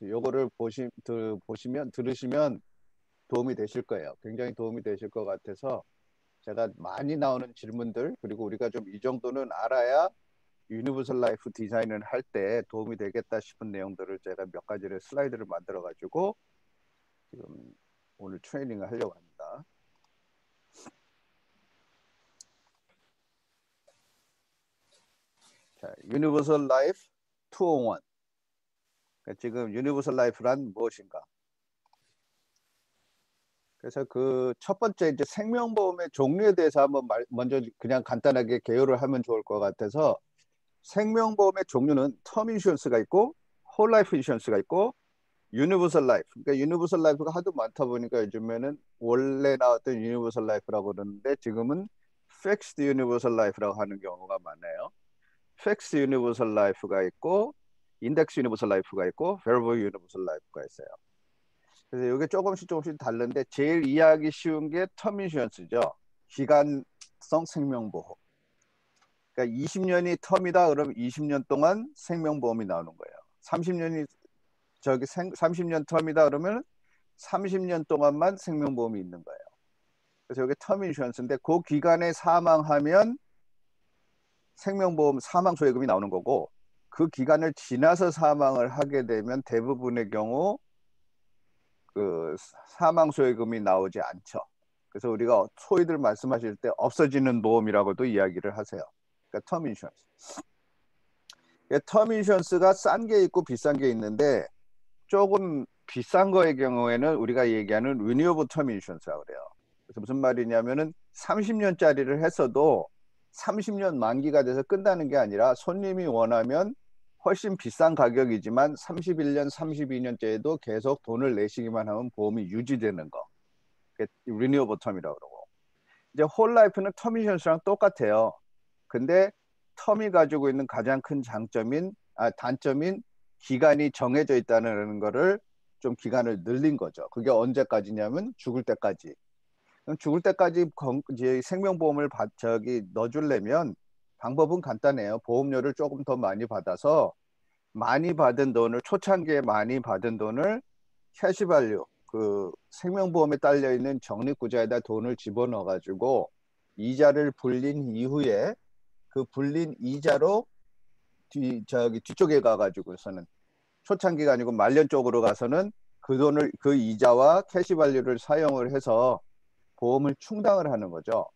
요거를 보시면 들으시면 도움이 되실 거예요. 굉장히 도움이 되실 것 같아서 제가 많이 나오는 질문들 그리고 우리가 좀 이 정도는 알아야 유니버설 라이프 디자인을 할 때 도움이 되겠다 싶은 내용들을 제가 몇 가지를 슬라이드를 만들어 가지고 지금 오늘 트레이닝을 하려고 합니다. 자, 유니버설 라이프 201. 그러니까 지금 유니버설 라이프란 무엇인가? 그래서 그 첫 번째 이제 생명보험의 종류에 대해서 한번 먼저 그냥 간단하게 개요를 하면 좋을 것 같아서 생명보험의 종류는 텀 인슈런스가 있고 홀 라이프 인슈런스가 있고 유니버설 라이프. 그러니까 유니버설 라이프가 하도 많다 보니까 요즘에는 원래 나왔던 유니버설 라이프라고 그러는데 지금은 픽스드 유니버설 라이프라고 하는 경우가 많아요. 픽스드 유니버설 라이프가 있고 인덱스 유니버설 라이프가 있고 베리어블 유니버설 라이프가 있어요. 그래서 이게 조금씩 다른데 제일 이해하기 쉬운 게 텀 인슈런스죠. 기간성 생명보험. 그러니까 20년이 텀이다 그러면 20년 동안 생명보험이 나오는 거예요. 30년이 30년 텀이다 그러면 30년 동안만 생명보험이 있는 거예요. 그래서 이게 텀 인슈런스인데 그 기간에 사망하면 생명보험 사망 소액금이 나오는 거고 그 기간을 지나서 사망을 하게 되면 대부분의 경우 그 사망 소액금이 나오지 않죠. 그래서 우리가 소위들 말씀하실 때 없어지는 보험이라고도 이야기를 하세요. 그러니까 텀 인슈런스. 텀 인슈런스가 싼 게 있고 비싼 게 있는데 조금 비싼 거의 경우에는 우리가 얘기하는 리뉴어블 텀 인슈런스라고 그래요. 그래서 무슨 말이냐면은 30년짜리를 했어도 30년 만기가 돼서 끝나는 게 아니라 손님이 원하면 훨씬 비싼 가격이지만 31년, 32년째에도 계속 돈을 내시기만 하면 보험이 유지되는 거. 그게 리뉴어블 텀이라고 그러고. 이제 홀 라이프는 텀 인슈런스랑 똑같아요. 근데 텀이 가지고 있는 가장 큰 단점인 기간이 정해져 있다는 거를 좀 기간을 늘린 거죠. 그게 언제까지냐면 죽을 때까지. 그럼 죽을 때까지 이제 생명보험을 넣어주려면 방법은 간단해요. 보험료를 조금 더 많이 받아서 많이 받은 돈을 초창기에 많이 받은 돈을 캐시밸류 그 생명보험에 딸려 있는 적립구자에다 돈을 집어넣어 가지고 이자를 불린 이후에 그 불린 이자로 뒤쪽에 가가지고서는 초창기가 아니고 말년 쪽으로 가서는 그 돈을 그 이자와 캐시밸류를 사용을 해서 보험을 충당을 하는 거죠.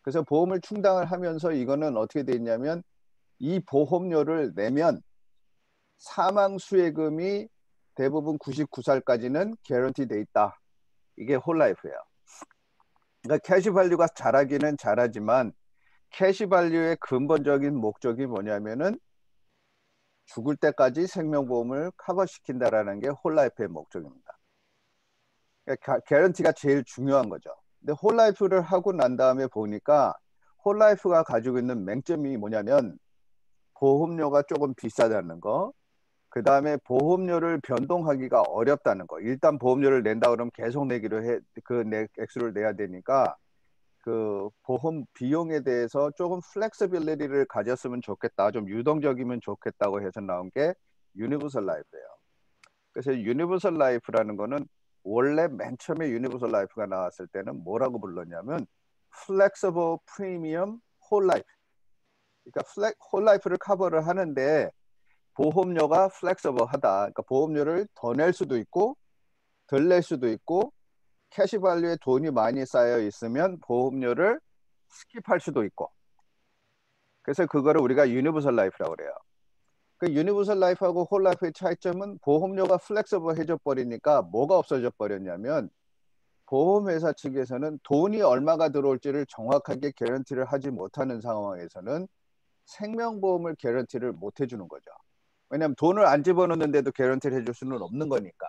그래서 보험을 충당을 하면서 이거는 어떻게 돼 있냐면 이 보험료를 내면 사망 수혜금이 대부분 99살까지는 개런티 돼 있다. 이게 홀라이프예요. 그러니까 캐시밸류가 잘하기는 잘하지만 캐시밸류의 근본적인 목적이 뭐냐면은 죽을 때까지 생명보험을 커버시킨다라는 게 홀라이프의 목적입니다. 그러니까 개런티가 제일 중요한 거죠. 근데 홀라이프를 하고 난 다음에 보니까 홀라이프가 가지고 있는 맹점이 뭐냐면 보험료가 조금 비싸다는 거, 그 다음에 보험료를 변동하기가 어렵다는 거. 일단 보험료를 낸다 그러면 계속 내기로 해, 액수를 내야 되니까 그 보험 비용에 대해서 조금 플렉서빌리티를 가졌으면 좋겠다, 좀 유동적이면 좋겠다고 해서 나온 게 유니버설 라이프예요. 그래서 유니버설 라이프라는 거는 원래 맨 처음에 유니버설 라이프가 나왔을 때는 뭐라고 불렀냐면 플렉서블 프리미엄 홀 라이프. 그러니까 홀 라이프를 커버를 하는데 보험료가 플렉서블하다. 그러니까 보험료를 더 낼 수도 있고 덜 낼 수도 있고 캐시밸류에 돈이 많이 쌓여 있으면 보험료를 스킵할 수도 있고. 그래서 그거를 우리가 유니버설 라이프라고 그래요. 그 유니버설 라이프하고 홀 라이프의 차이점은 보험료가 플렉서블해져 버리니까 뭐가 없어져 버렸냐면 보험회사 측에서는 돈이 얼마가 들어올지를 정확하게 개런티를 하지 못하는 상황에서는 생명보험을 개런티를 못 해주는 거죠. 왜냐하면 돈을 안 집어넣는데도 개런티를 해줄 수는 없는 거니까.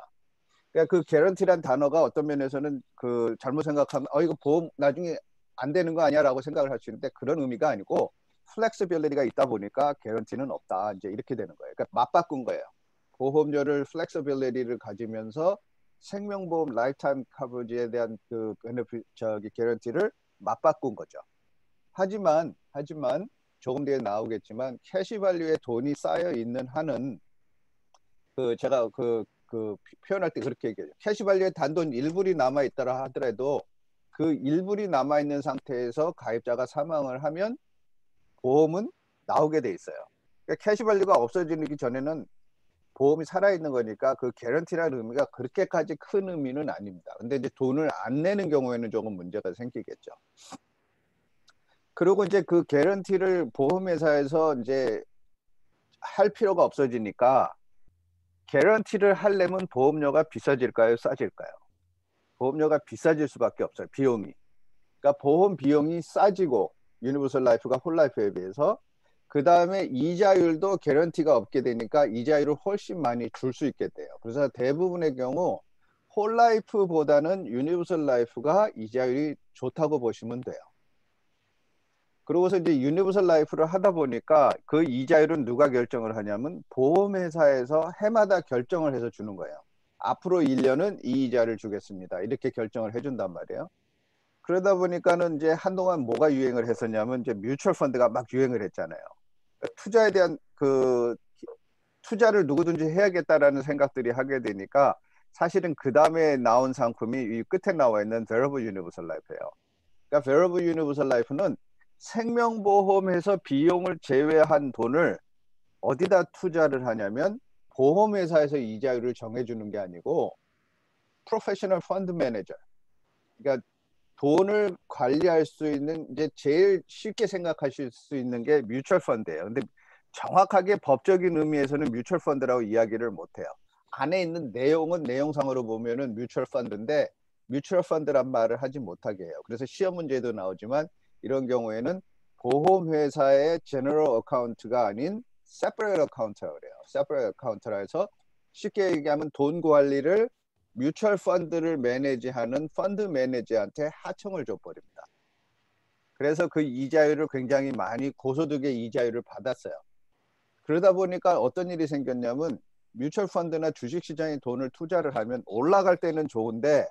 그러니까 그 개런티란 단어가 어떤 면에서는 그 잘못 생각하면 이거 보험 나중에 안 되는 거 아니야 라고 생각을 할 수 있는데 그런 의미가 아니고 플렉서빌리티가 있다 보니까 개런티는 없다. 이제 이렇게 되는 거예요. 그러니까 맞바꾼 거예요. 보험료를 플렉서빌리티를 가지면서 생명보험 라이프타임 커버지에 대한 그 개런티를 맞바꾼 거죠. 하지만 조금 뒤에 나오겠지만 캐시밸류에 돈이 쌓여 있는 한은 제가 표현할 때 그렇게 얘기해요. 캐시밸류에 단돈 1불이 남아 있다라 하더라도 그 1불이 남아 있는 상태에서 가입자가 사망을 하면 보험은 나오게 돼 있어요. 그러니까 캐시밸류가 없어지기 전에는 보험이 살아있는 거니까 그 개런티라는 의미가 그렇게까지 큰 의미는 아닙니다. 근데 이제 돈을 안 내는 경우에는 조금 문제가 생기겠죠. 그리고 이제 그 개런티를 보험회사에서 이제 할 필요가 없어지니까 개런티를 하려면 보험료가 비싸질까요? 싸질까요? 보험료가 비싸질 수밖에 없어요. 비용이. 그러니까 보험 비용이 싸지고 유니버설 라이프가 홀라이프에 비해서 그 다음에 이자율도 개런티가 없게 되니까 이자율을 훨씬 많이 줄 수 있게 돼요. 그래서 대부분의 경우 홀라이프보다는 유니버설 라이프가 이자율이 좋다고 보시면 돼요. 그러고서 이제 유니버설 라이프를 하다 보니까 그 이자율은 누가 결정을 하냐면 보험회사에서 해마다 결정을 해서 주는 거예요. 앞으로 1년은 이 이자를 주겠습니다. 이렇게 결정을 해준단 말이에요. 그러다 보니까는 이제 한동안 뭐가 유행을 했었냐면 이제 뮤추얼 펀드가 막 유행을 했잖아요. 투자에 대한 투자를 누구든지 해야겠다라는 생각들이 하게 되니까 사실은 그 다음에 나온 상품이 이 끝에 나와 있는 Variable Universal Life예요. 그러니까 Variable Universal Life는 생명보험에서 비용을 제외한 돈을 어디다 투자를 하냐면 보험회사에서 이자율을 정해주는 게 아니고 프로페셔널 펀드 매니저, 그러니까 돈을 관리할 수 있는 이제 제일 쉽게 생각하실 수 있는 게 뮤추얼 펀드예요. 근데 정확하게 법적인 의미에서는 뮤추얼 펀드라고 이야기를 못해요. 안에 있는 내용은 내용상으로 보면은 뮤추얼 펀드인데 뮤추얼 펀드란 말을 하지 못하게 해요. 그래서 시험 문제도 나오지만 이런 경우에는 보험회사의 제너럴 어카운트가 아닌 세퍼레이트 어카운트라고 그래요. 세퍼레이트 어카운트라 해서 쉽게 얘기하면 돈 관리를 뮤추얼 펀드를 매니지하는 펀드 매니저한테 하청을 줘버립니다. 그래서 그 이자율을 굉장히 많이 고소득의 이자율을 받았어요. 그러다 보니까 어떤 일이 생겼냐면 뮤추얼 펀드나 주식시장에 돈을 투자를 하면 올라갈 때는 좋은데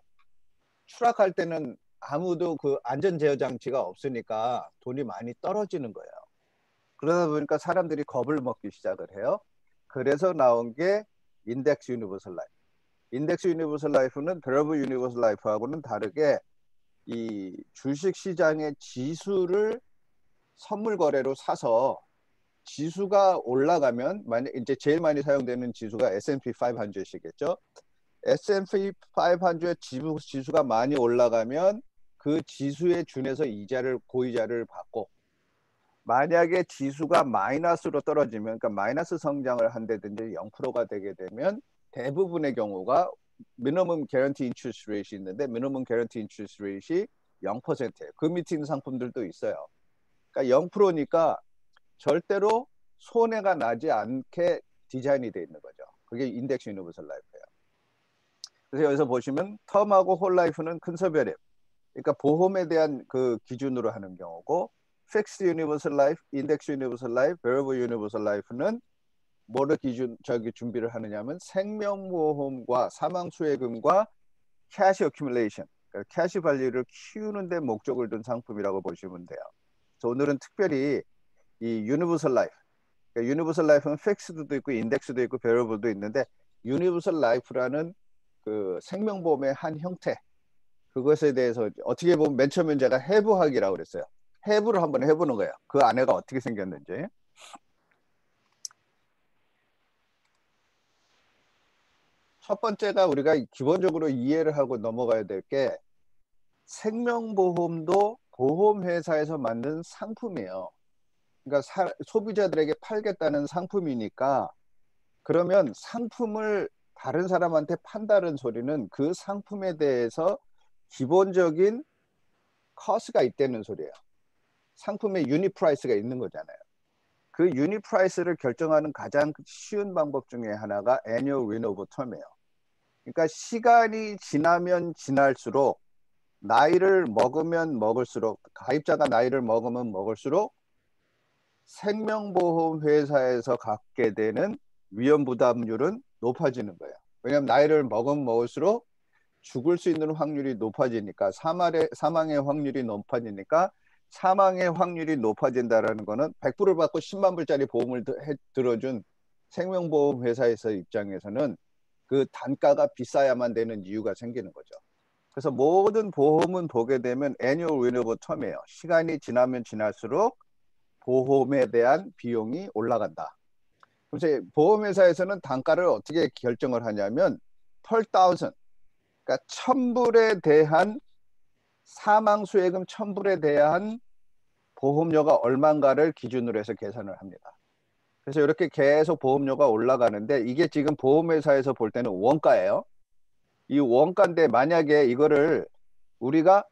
추락할 때는 아무도 그 안전 제어 장치가 없으니까 돈이 많이 떨어지는 거예요. 그러다 보니까 사람들이 겁을 먹기 시작을 해요. 그래서 나온 게 인덱스 유니버설 라이프. 인덱스 유니버설 라이프는 베러블 유니버설 라이프하고는 다르게 이 주식 시장의 지수를 선물 거래로 사서 지수가 올라가면 만약 이제 제일 많이 사용되는 지수가 S&P 500이겠죠. S&P 500 지수가 많이 올라가면 그 지수에 준해서 고이자를 받고 만약에 지수가 마이너스로 떨어지면 그러니까 마이너스 성장을 한다든지 0%가 되게 되면 대부분의 경우가 미니멈 개런티 인트리스트 레이트이 있는데 미니멈 개런티 인트리스트 레이트이 0%예요. 그 밑에 있는 상품들도 있어요. 그러니까 0%니까 절대로 손해가 나지 않게 디자인이 되어 있는 거죠. 그게 인덱스 유니버설 라이프예요. 그래서 여기서 보시면 텀하고 홀라이프는 컨서베티브, 그러니까 보험에 대한 그 기준으로 하는 경우고 픽스드 유니버설 라이프, 인덱스 유니버설 라이프, 베리어블 유니버설 라이프는 뭐를 준비를 하느냐면 생명보험과 사망수혜금과 캐시 어큐뮬레이션, 그러니까 캐시 발리를 키우는 데 목적을 둔 상품이라고 보시면 돼요. 그래서 오늘은 특별히 이 유니버설 라이프, 그러니까 유니버설 라이프는 픽스드도 있고 인덱스도 있고 베리어블도 있는데 유니버설 라이프라는 그 생명보험의 한 형태, 그것에 대해서 어떻게 보면 맨 처음에 제가 해부하기라고 그랬어요. 해부를 한번 해보는 거예요. 그 안에가 어떻게 생겼는지. 첫 번째가 우리가 기본적으로 이해를 하고 넘어가야 될 게 생명보험도 보험회사에서 만든 상품이에요. 그러니까 소비자들에게 팔겠다는 상품이니까 그러면 상품을 다른 사람한테 판다는 소리는 그 상품에 대해서 기본적인 커스가 있다는 소리예요. 상품의 유닛 프라이스가 있는 거잖아요. 그 유닛 프라이스를 결정하는 가장 쉬운 방법 중에 하나가 annual renewable term이에요. 그러니까 시간이 지나면 지날수록 나이를 먹으면 먹을수록 가입자가 나이를 먹으면 먹을수록 생명보험 회사에서 갖게 되는 위험부담률은 높아지는 거예요. 왜냐하면 나이를 먹으면 먹을수록 죽을 수 있는 확률이 높아지니까 사망의 확률이 높아지니까 사망의 확률이 높아진다는 거는 100불을 받고 10만 불짜리 보험을 들어준 생명보험 회사에서 입장에서는 그 단가가 비싸야만 되는 이유가 생기는 거죠. 그래서 모든 보험은 보게 되면 annual renewable term이에요. 시간이 지나면 지날수록 보험에 대한 비용이 올라간다. 그래서 보험회사에서는 단가를 어떻게 결정을 하냐면 per thousand, 그러니까 1000불에 대한 사망수혜금 1000불에 대한 보험료가 얼마인가를 기준으로 해서 계산을 합니다. 그래서 이렇게 계속 보험료가 올라가는데 이게 지금 보험회사에서 볼 때는 원가예요. 이 원가인데 만약에 이거를 우리가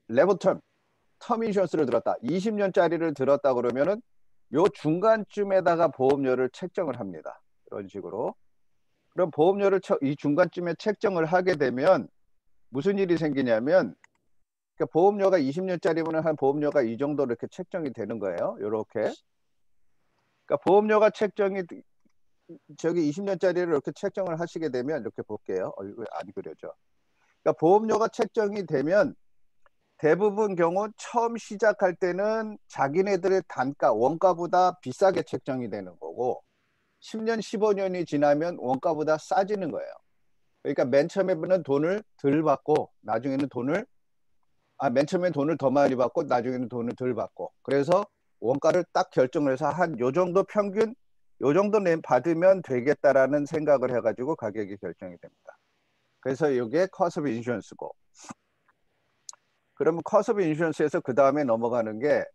레버텀, 텀 인슈런스를 들었다. 20년짜리를 들었다 그러면은 요 중간쯤에다가 보험료를 책정을 합니다. 이런 식으로. 그럼 보험료를 이 중간쯤에 책정을 하게 되면 무슨 일이 생기냐면 그러니까 보험료가 20년짜리면 한 보험료가 이 정도 이렇게 책정이 되는 거예요. 이렇게. 그러니까 보험료가 책정이 저기 20년짜리를 이렇게 책정을 하시게 되면 이렇게 볼게요. 이거 안 그려져. 그러니까 보험료가 책정이 되면 대부분 경우 처음 시작할 때는 자기네들의 단가, 원가보다 비싸게 책정이 되는 거고 10년, 15년이 지나면 원가보다 싸지는 거예요. 그러니까 맨 처음에는 돈을 덜 받고 나중에는 맨 처음엔 돈을 더 많이 받고 나중에는 돈을 덜 받고 그래서 원가를 딱 결정을 해서 한 요 정도 평균 요 정도 받으면 되겠다라는 생각을 해가지고 가격이 결정이 됩니다. 그래서 이게 cost of insurance고 그러면 cost of insurance에서 그 다음에 넘어가는 게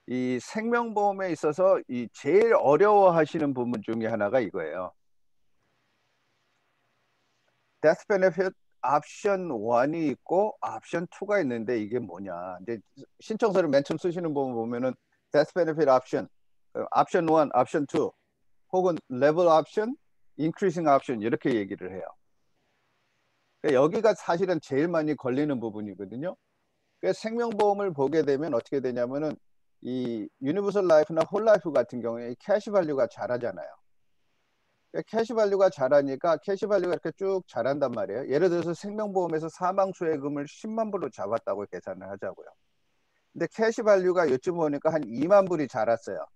이 생명보험에 있어서 이 제일 어려워하시는 부분 중에 하나가 이거예요. death benefit 옵션 1이 있고 옵션 2가 있는데 이게 뭐냐. 이제 신청서를 맨 처음 쓰시는 부분 보면은 death benefit 옵션, 옵션 1, 옵션 2 혹은 level 옵션, increasing 옵션 이렇게 얘기를 해요. 그러니까 여기가 사실은 제일 많이 걸리는 부분이거든요. 그래서 생명보험을 보게 되면 어떻게 되냐면은 이 유니버설 라이프나 홀라이프 같은 경우에 캐시 밸류가 잘하잖아요. 캐시 밸류가 잘하니까 캐시 밸류가 이렇게 쭉 잘한단 말이에요. 예를 들어서 생명보험에서 사망수혜금을 10만 불로 잡았다고 계산을 하자고요. 근데 캐시 밸류가 요즘 보니까 한 2만 불이 자랐어요.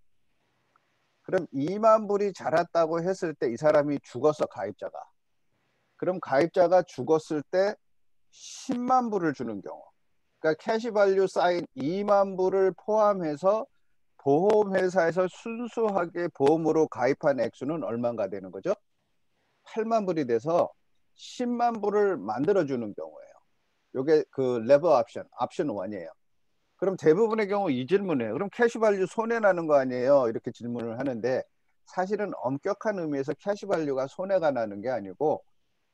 그럼 2만 불이 자랐다고 했을 때 이 사람이 죽었어, 가입자가. 그럼 가입자가 죽었을 때 10만 불을 주는 경우. 그러니까 캐시 밸류 쌓인 2만 불을 포함해서 보험회사에서 순수하게 보험으로 가입한 액수는 얼마가 되는 거죠? 8만 불이 돼서 10만 불을 만들어주는 경우예요. 이게 그 레버 옵션 1이에요. 그럼 대부분의 경우 이 질문이에요. 그럼 캐시밸류 손해나는 거 아니에요? 이렇게 질문을 하는데 사실은 엄격한 의미에서 캐시밸류가 손해가 나는 게 아니고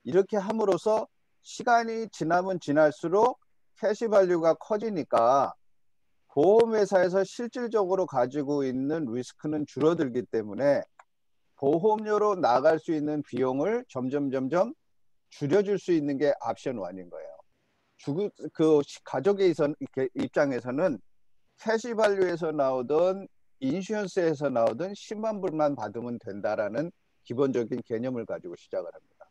이렇게 함으로써 시간이 지나면 지날수록 캐시밸류가 커지니까 보험회사에서 실질적으로 가지고 있는 리스크는 줄어들기 때문에 보험료로 나갈 수 있는 비용을 점점 줄여줄 수 있는 게 옵션 1인 거예요. 그 가족의 입장에서는 캐시밸류에서 나오던 인슈런스에서 나오던 10만 불만 받으면 된다라는 기본적인 개념을 가지고 시작을 합니다.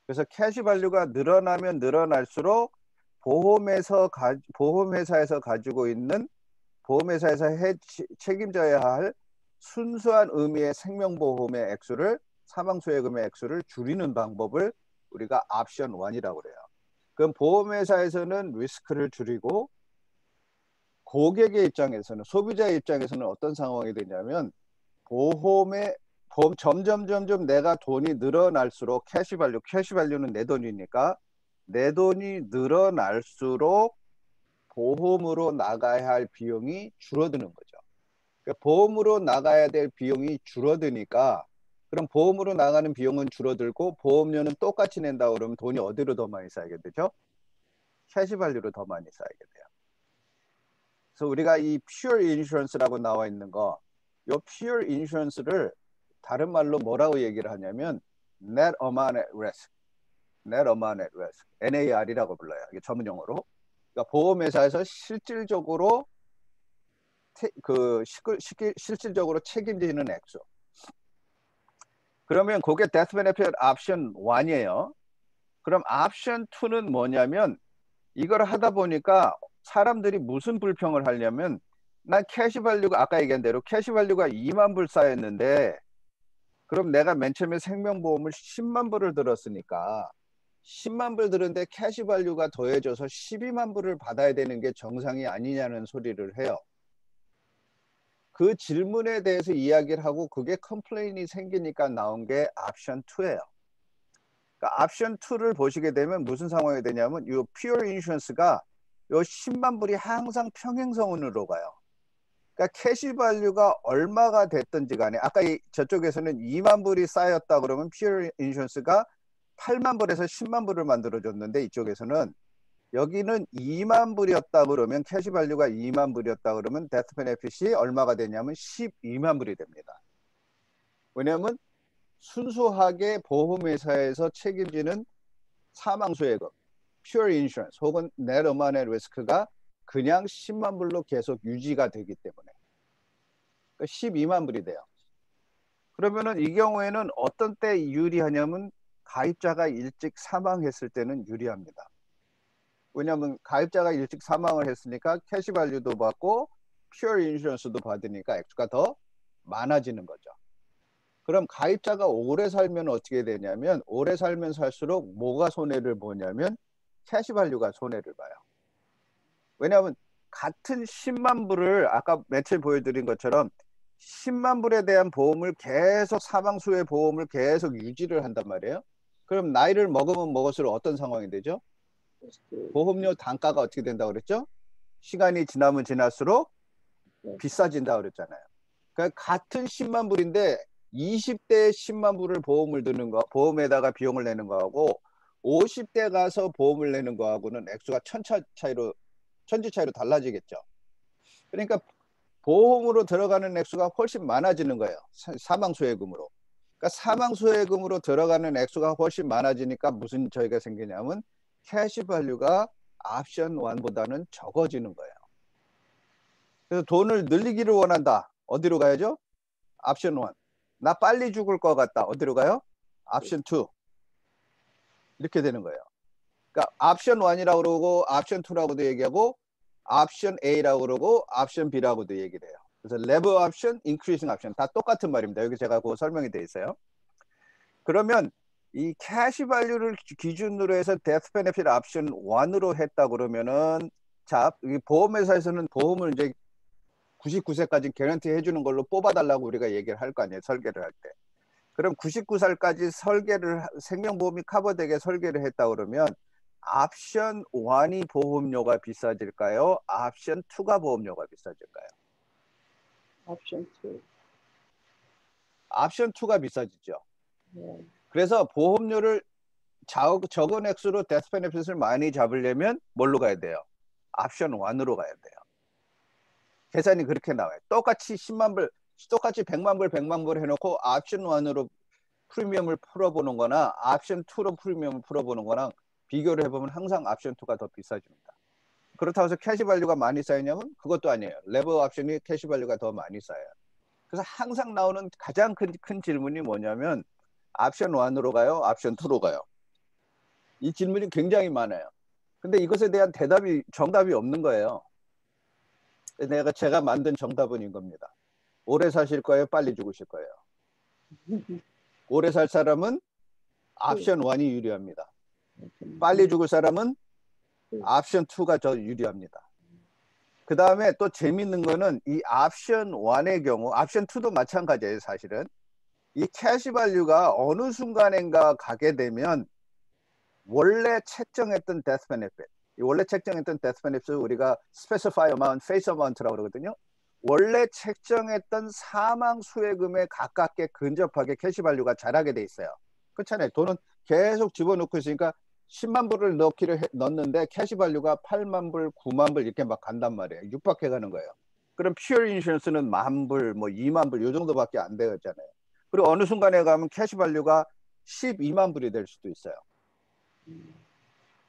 그래서 캐시밸류가 늘어나면 늘어날수록 보험회사에서 가지고 있는 보험회사에서 책임져야 할 순수한 의미의 생명보험의 액수를 사망수혜금의 액수를 줄이는 방법을 우리가 옵션 1이라고 그래요. 그럼 보험회사에서는 리스크를 줄이고 고객의 입장에서는 소비자의 입장에서는 어떤 상황이 되냐면 보험 점점 내가 돈이 늘어날수록 캐시밸류는 내 돈이니까 내 돈이 늘어날수록 보험으로 나가야 할 비용이 줄어드는 거죠. 그러니까 보험으로 나가야 될 비용이 줄어드니까 그럼 보험으로 나가는 비용은 줄어들고 보험료는 똑같이 낸다 그러면 돈이 어디로 더 많이 쌓이게 되죠? 캐시밸류로 더 많이 쌓이게 돼요. 그래서 우리가 이 pure insurance라고 나와 있는 거, 이 pure insurance를 다른 말로 뭐라고 얘기를 하냐면 net amount at risk, net amount at risk, NAR이라고 불러요. 이게 전문 용어로. 그러니까 보험회사에서 실질적으로 실질적으로 책임지는 액수. 그러면 그게 death benefit option 1이에요. 그럼 option 2는 뭐냐면 이걸 하다 보니까 사람들이 무슨 불평을 하려면 난 캐시밸류가 아까 얘기한 대로 캐시밸류가 2만 불 쌓였는데 그럼 내가 맨 처음에 생명보험을 10만 불을 들었으니까 10만 불 들었는데 캐시밸류가 더해져서 12만 불을 받아야 되는 게 정상이 아니냐는 소리를 해요. 그 질문에 대해서 이야기를 하고 그게 컴플레인이 생기니까 나온 게 옵션 2예요. 그러니까 옵션 2를 보시게 되면 무슨 상황이 되냐면 이 퓨어 인슈런스가 요 10만 불이 항상 평행선으로 가요. 그러니까 캐시밸류가 얼마가 됐든지 간에 아까 저쪽에서는 2만 불이 쌓였다 그러면 퓨어 인슈런스가 8만 불에서 10만 불을 만들어줬는데 이쪽에서는 여기는 2만 불이었다 그러면 캐시밸류가 2만 불이었다 그러면 데스 베네핏이 얼마가 되냐면 12만 불이 됩니다. 왜냐하면 순수하게 보험회사에서 책임지는 사망수혜금, 퓨어 인슈런스 혹은 넷 어만의 리스크가 그냥 10만 불로 계속 유지가 되기 때문에 그러니까 12만 불이 돼요. 그러면은 이 경우에는 어떤 때 유리하냐면 가입자가 일찍 사망했을 때는 유리합니다. 왜냐하면 가입자가 일찍 사망을 했으니까 캐시밸류도 받고 퓨어 인슈런스도 받으니까 액수가 더 많아지는 거죠. 그럼 가입자가 오래 살면 어떻게 되냐면 오래 살면 살수록 뭐가 손해를 보냐면 캐시밸류가 손해를 봐요. 왜냐하면 같은 10만 불을 아까 며칠 보여드린 것처럼 10만 불에 대한 보험을 계속 사망수혜 보험을 계속 유지를 한단 말이에요. 그럼 나이를 먹으면 먹을수록 어떤 상황이 되죠? 보험료 단가가 어떻게 된다고 그랬죠? 시간이 지나면 지날수록 비싸진다고 그랬잖아요. 그러니까 같은 10만 불인데 20대에 10만 불을 보험을 드는 거, 보험에다가 비용을 내는 거하고 50대 가서 보험을 내는 거하고는 액수가 천지 차이로 달라지겠죠. 그러니까 보험으로 들어가는 액수가 훨씬 많아지는 거예요. 사망수혜금으로. 그러니까 사망수혜금으로 들어가는 액수가 훨씬 많아지니까 무슨 저희가 생기냐면 캐시밸류가 옵션 1보다는 적어지는 거예요. 그래서 돈을 늘리기를 원한다. 어디로 가야죠? 옵션 1. 나 빨리 죽을 것 같다. 어디로 가요? 옵션 2. 이렇게 되는 거예요. 그러니까 옵션 1이라고 그러고 옵션 2라고도 얘기하고 옵션 A라고 그러고 옵션 B라고도 얘기를 해요. 그래서 레벨 옵션, 인크리징 옵션 다 똑같은 말입니다. 여기 제가 그거 설명이 돼 있어요. 그러면 이 캐시 밸류를 기준으로 해서 데스 베네핏 옵션 1으로 했다 그러면은 자, 이 보험회사에서는 보험을 이제 99세까지 개런티 해주는 걸로 뽑아달라고 우리가 얘기를 할 거 아니에요. 설계를 할 때. 그럼 99살까지 생명보험이 커버되게 설계를 했다 그러면 옵션 1이 보험료가 비싸질까요? 옵션 2가 보험료가 비싸질까요? 옵션 2. 옵션 2가 비싸지죠. 네. 그래서 보험료를 적은 액수로 데스 베네핏을 많이 잡으려면 뭘로 가야 돼요? 옵션 1으로 가야 돼요. 계산이 그렇게 나와요. 똑같이 10만 불, 똑같이 100만 불, 100만 불 해놓고 옵션 1으로 프리미엄을 풀어보는 거나 옵션 2로 프리미엄을 풀어보는 거랑 비교를 해보면 항상 옵션 2가 더 비싸집니다. 그렇다고 해서 캐시밸류가 많이 쌓이냐면 그것도 아니에요. 레벨 옵션이 캐시밸류가 더 많이 쌓여요. 그래서 항상 나오는 가장 큰 질문이 뭐냐면 옵션 1으로 가요? 옵션 2로 가요? 이 질문이 굉장히 많아요. 근데 이것에 대한 정답이 없는 거예요. 제가 만든 정답은 이겁니다. 오래 사실 거예요? 빨리 죽으실 거예요? 오래 살 사람은 옵션 1이 유리합니다. 빨리 죽을 사람은 옵션 2가 더 유리합니다. 그 다음에 또 재밌는 거는 이 옵션 1의 경우, 옵션 2도 마찬가지예요, 사실은. 이 캐시밸류가 어느 순간인가 가게 되면 원래 책정했던 데스 베네핏, 원래 책정했던 데스 베네핏을 우리가 스페시파이 어마운트, 페이스 어마운트라고 그러거든요. 원래 책정했던 사망 수혜금에 가깝게 근접하게 캐시밸류가 자라게 돼 있어요. 그렇잖아요. 돈은 계속 집어넣고 있으니까 10만 불을 넣는데 캐시밸류가 8만 불, 9만 불 이렇게 막 간단 말이에요. 육박해 가는 거예요. 그럼 퓨어 인슈런스는 1만 불, 뭐 2만 불 이 정도밖에 안 되었잖아요. 그리고 어느 순간에 가면 캐시밸류가 12만 불이 될 수도 있어요.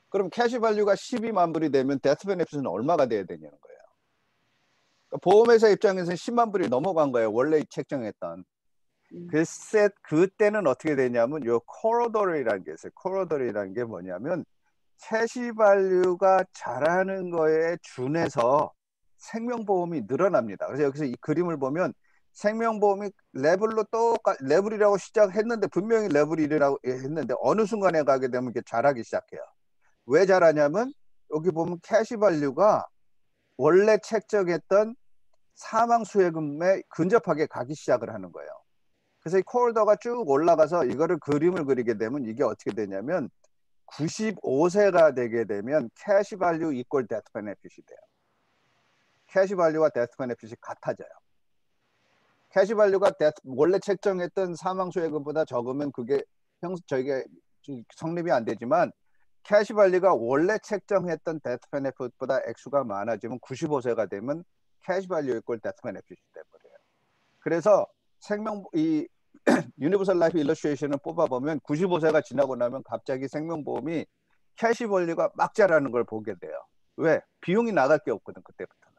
그럼 캐시밸류가 12만 불이 되면 데스 베네핏은 얼마가 돼야 되냐는 거예요. 그러니까 보험회사 입장에서는 10만 불이 넘어간 거예요. 원래 책정했던. 글쎄 그때는 어떻게 되냐면 요 코러더리라는 게 있어요. 코러더리라는 게 뭐냐면 캐시밸류가 자라는 거에 준해서 생명보험이 늘어납니다. 그래서 여기서 이 그림을 보면 생명보험이 레벨로 레벨이라고 시작했는데 분명히 레벨이라고 했는데 어느 순간에 가게 되면 이게 자라기 시작해요. 왜 자라냐면 여기 보면 캐시밸류가 원래 책정했던 사망 수혜금에 근접하게 가기 시작을 하는 거예요. 그래서 이 코홀더가 쭉 올라가서 이거를 그림을 그리게 되면 이게 어떻게 되냐면 95세가 되게 되면 캐시밸류 이퀄 데스 베네핏이 돼요. 캐시밸류와 데스 베네핏이 같아져요. 캐시밸류가 원래 책정했던 사망 수혜금보다 적으면 그게 저게 성립이 안 되지만 캐시밸류가 원래 책정했던 데스 베네핏보다 액수가 많아지면 95세가 되면 캐시밸류 이퀄 데스 베네핏이 돼버려요. 그래서 이 유니버설 라이프 일러스트레이션을 뽑아보면 95세가 지나고 나면 갑자기 생명보험이 캐시밸류가 막 자라는 걸 보게 돼요. 왜? 비용이 나갈 게 없거든 그때부터는.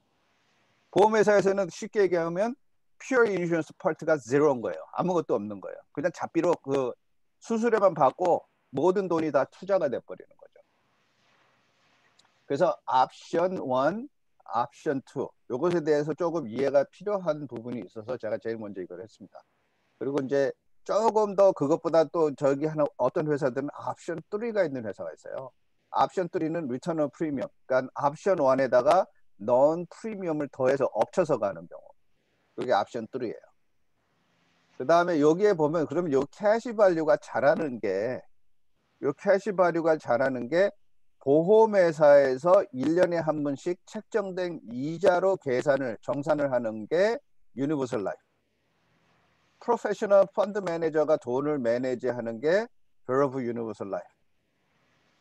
보험회사에서는 쉽게 얘기하면 pure insurance part가 제로인 거예요. 아무것도 없는 거예요. 그냥 잡비로 그 수수료만 받고 모든 돈이 다 투자가 돼버리는 거죠. 그래서 옵션 1, 옵션 2 이것에 대해서 조금 이해가 필요한 부분이 있어서 제가 제일 먼저 이걸 했습니다. 그리고 이제 조금 더 그것보다 또 저기 하나 어떤 회사들은 옵션 3가 있는 회사가 있어요. 옵션 3는 리턴 오브 프리미엄. 그러니까 옵션 1에다가 non 프리미엄을 더해서 엎쳐서 가는 경우. 그게 옵션 3예요. 그 다음에 여기에 보면 그러면 요 캐시밸류가 자라는 게 보험회사에서 1년에 한 번씩 책정된 이자로 정산을 하는 게 유니버설 라이프. 프로페셔널 펀드 매니저가 돈을 매니지하는 게 베러브 유니버설 라이프.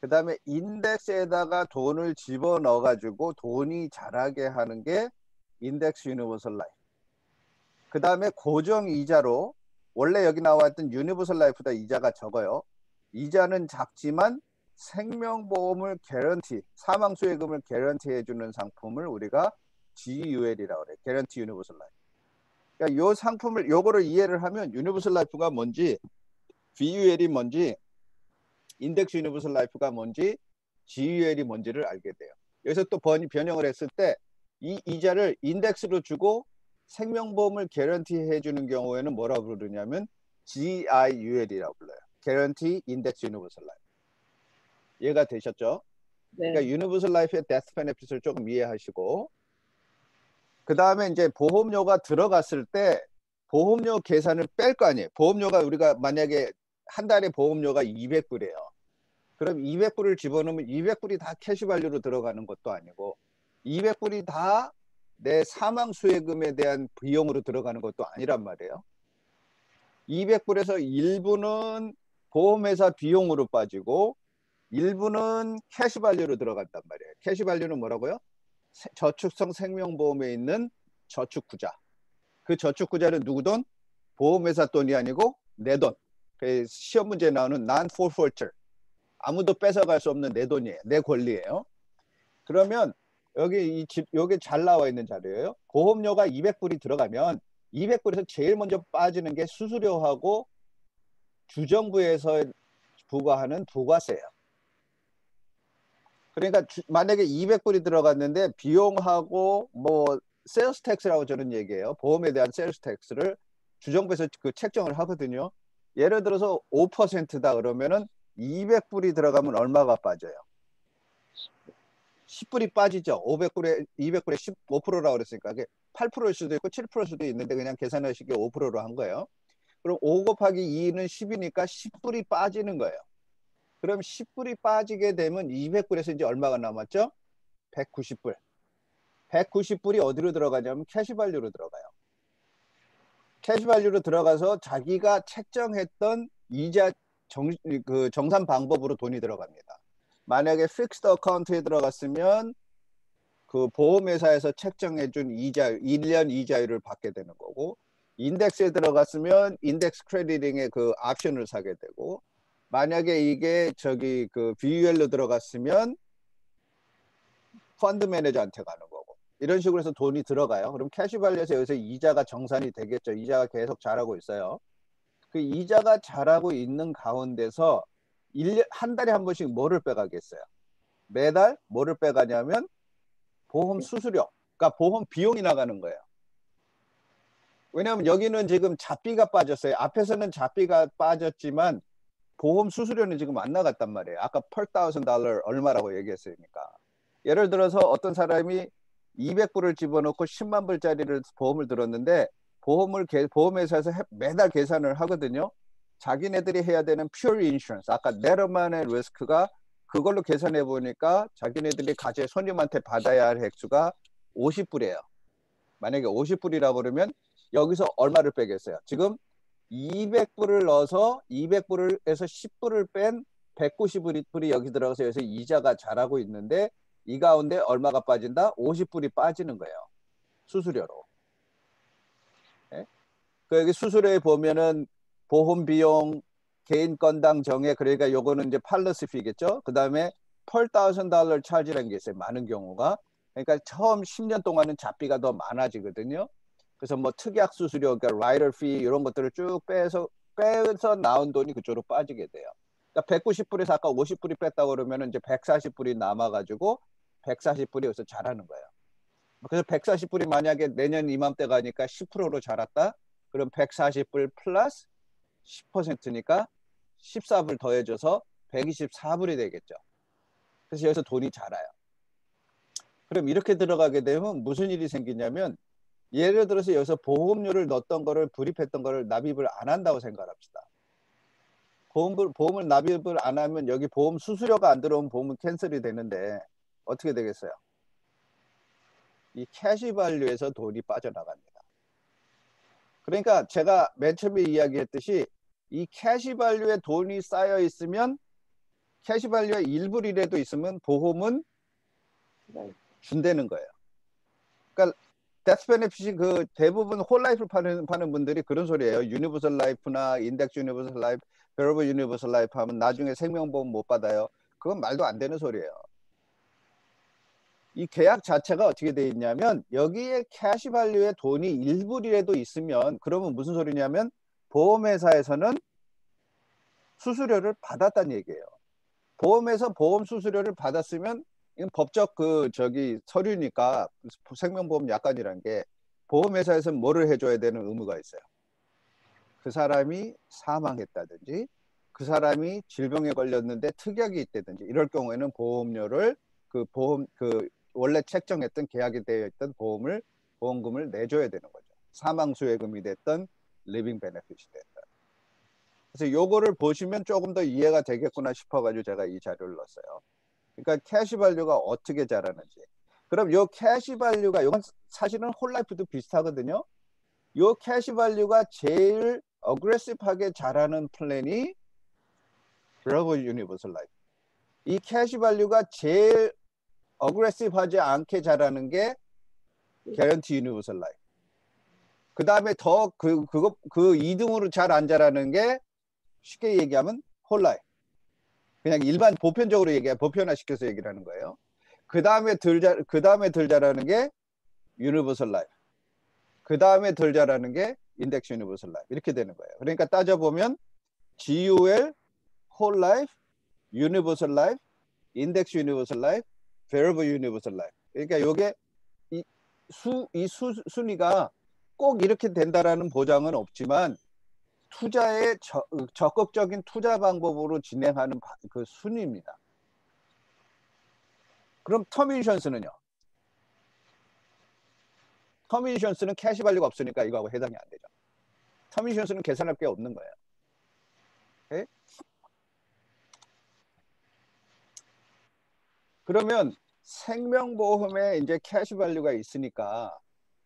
그 다음에 인덱스에다가 돈을 집어넣어 가지고 돈이 자라게 하는 게 인덱스 유니버설 라이프. 그 다음에 고정이자로 원래 여기 나왔던 유니버설 라이프보다 이자가 적어요. 이자는 작지만 생명보험을 사망수혜금을 개런티 해주는 상품을 우리가 GUL이라고 그래요. 개런티 유니버설 라이프. 그러니까 요 상품을 요거를 이해를 하면 유니버설 라이프가 뭔지, VUL이 뭔지, 인덱스 유니버설 라이프가 뭔지, GUL이 뭔지를 알게 돼요. 여기서 또 변형을 했을 때 이 이자를 인덱스로 주고 생명보험을 개런티 해주는 경우에는 뭐라고 부르냐면 GIUL이라고 불러요. 개런티 인덱스 유니버설 라이프. 이해가 되셨죠? 네. 그러니까 유니버설 라이프의 데스 베네핏을 조금 이해하시고 그 다음에 이제 보험료가 들어갔을 때 보험료 계산을 뺄 거 아니에요. 보험료가 우리가 만약에 한 달에 보험료가 200불이에요. 그럼 200불을 집어넣으면 200불이 다 캐시밸류로 들어가는 것도 아니고 200불이 다 내 사망 수혜금에 대한 비용으로 들어가는 것도 아니란 말이에요. 200불에서 일부는 보험회사 비용으로 빠지고 일부는 캐시밸류로 들어간단 말이에요. 캐시밸류는 뭐라고요? 저축성 생명보험에 있는 저축구자. 그 저축구자는 누구 돈? 보험회사 돈이 아니고 내 돈. 시험 문제에 나오는 non-forfeiture. 아무도 뺏어갈 수 없는 내 돈이에요. 내 권리예요. 그러면 여기 여기 잘 나와 있는 자료예요. 보험료가 200불이 들어가면 200불에서 제일 먼저 빠지는 게 수수료하고 주정부에서 부과하는 부가세예요. 그러니까 만약에 200불이 들어갔는데 비용하고 뭐 세일스 텍스라고 저는 얘기해요. 보험에 대한 세일스 텍스를 주정부에서 그 책정을 하거든요. 예를 들어서 5%다 그러면은 200불이 들어가면 얼마가 빠져요? 10불이 빠지죠. 200불에 15%라고 그랬으니까 그게 8%일 수도 있고 7%일 수도 있는데 그냥 계산하시기에 5%로 한 거예요. 그럼 5 곱하기 2는 10이니까 10불이 빠지는 거예요. 그럼 10불이 빠지게 되면 200불에서 이제 얼마가 남았죠? 190불. 190불이 어디로 들어가냐면 캐시밸류로 들어가요. 캐시밸류로 들어가서 자기가 책정했던 이자 정산 방법으로 돈이 들어갑니다. 만약에 픽스드 어카운트에 들어갔으면 그 보험회사에서 책정해준 1년 이자율을 받게 되는 거고 인덱스에 들어갔으면 인덱스 크레디팅의 그 옵션을 사게 되고 만약에 이게 그 VUL로 들어갔으면 펀드 매니저한테 가는 거고 이런 식으로 해서 돈이 들어가요. 그럼 캐시밸류에서 여기서 이자가 정산이 되겠죠. 이자가 계속 자라고 있어요. 그 이자가 자라고 있는 가운데서 한 달에 한 번씩 뭐를 빼가겠어요? 매달 뭐를 빼가냐면 보험 수수료, 그러니까 보험 비용이 나가는 거예요. 왜냐하면 여기는 지금 잡비가 빠졌어요. 앞에서는 잡비가 빠졌지만 보험 수수료는 지금 안 나갔단 말이에요. 아까 $1,000 얼마라고 얘기했으니까. 예를 들어서 어떤 사람이 200불을 집어넣고 10만 불짜리를 보험을 들었는데 보험회사에서 매달 계산을 하거든요. 자기네들이 해야 되는 pure insurance, 아까 네러만의 리스크가 그걸로 계산해 보니까 자기네들이 가제 손님한테 받아야 할 액수가 50불이에요. 만약에 50불이라고 그러면 여기서 얼마를 빼겠어요? 지금 200불을 넣어서 200불에서 10불을 뺀 190불이 여기 들어가서 여기서 이자가 자라고 있는데 이 가운데 얼마가 빠진다? 50불이 빠지는 거예요. 수수료로. 네? 그 여기 수수료에 보면은 보험 비용, 개인 건당 정액, 그러니까 요거는 이제 팔러스 피겠죠. 그 다음에 $1,000 차지라는 게 있어요. 많은 경우가. 그러니까 처음 10년 동안은 잡비가 더 많아지거든요. 그래서 뭐 특약 수수료, 그러니까 라이더 피 이런 것들을 쭉 빼서 나온 돈이 그쪽으로 빠지게 돼요. 그러니까 190불에서 아까 50불이 뺐다고 그러면 이제 140불이 남아가지고 140불이 여기서 자라는 거예요. 그래서 140불이 만약에 내년 이맘때 가니까 10%로 자랐다? 그럼 140불 플러스 10%니까 14불 더해줘서 124불이 되겠죠. 그래서 여기서 돈이 자라요. 그럼 이렇게 들어가게 되면 무슨 일이 생기냐면 예를 들어서 여기서 보험료를 넣었던 거를 불입했던 거를 납입을 안 한다고 생각합시다. 보험을 납입을 안 하면 여기 보험 수수료가 안 들어오면 보험은 캔슬이 되는데 어떻게 되겠어요? 이 캐시밸류에서 돈이 빠져나갑니다. 그러니까 제가 맨 처음에 이야기했듯이 이 캐시밸류에 돈이 쌓여 있으면 캐시밸류의 일부이라도 있으면 보험은 준다는 거예요. 그러니까 데스 베네핏이 그 대부분 홀라이프를 파는 분들이 그런 소리예요. 유니버설 라이프나 인덱스 유니버설 라이프, 베러블 유니버설 라이프 하면 나중에 생명보험 못 받아요. 그건 말도 안 되는 소리예요. 이 계약 자체가 어떻게 돼 있냐면 여기에 캐시밸류에 돈이 일부이라도 있으면 그러면 무슨 소리냐면 보험회사에서는 수수료를 받았다는 얘기예요. 보험에서 보험 수수료를 받았으면 이건 법적 서류니까 생명보험 약관이라는 게 보험회사에서 뭐를 해줘야 되는 의무가 있어요. 그 사람이 사망했다든지 그 사람이 질병에 걸렸는데 특약이 있다든지 이럴 경우에는 보험료를 원래 책정했던 계약이 되어 있던 보험금을 내줘야 되는 거죠. 사망수혜금이 됐던 리빙 베네핏이 됐던. 그래서 요거를 보시면 조금 더 이해가 되겠구나 싶어가지고 제가 이 자료를 넣었어요. 그러니까 캐시밸류가 어떻게 자라는지. 그럼 요 캐시밸류가 이건 사실은 홀라이프도 비슷하거든요. 요 캐시밸류가 제일 어그레시브하게 자라는 플랜이 글로벌 유니버설 라이프. 이 캐시밸류가 제일 어그레시브하지 않게 자라는 게 개런티 유니버설 라이프. 그 다음에 더 그 2등으로 잘 안 자라는 게 쉽게 얘기하면 홀라이프. 그냥 일반 보편적으로 보편화시켜서 얘기를 하는 거예요. 그 다음에 덜 잘하는 게 유니버설 라이프. 그 다음에 덜 잘하는 게 인덱스 유니버설 라이프. 이렇게 되는 거예요. 그러니까 따져보면 GUL, 홀 라이프, 유니버설 라이프, 인덱스 유니버설 라이프, 베러블 유니버설 라이프. 그러니까 요게 이 순위가 꼭 이렇게 된다라는 보장은 없지만 투자의 적극적인 투자 방법으로 진행하는 그 순위입니다. 그럼 텀 인슈런스는요? 텀 인슈런스는 캐시밸류가 없으니까 이거하고 해당이 안 되죠. 텀 인슈런스는 계산할 게 없는 거예요. 네? 그러면 생명보험에 이제 캐시밸류가 있으니까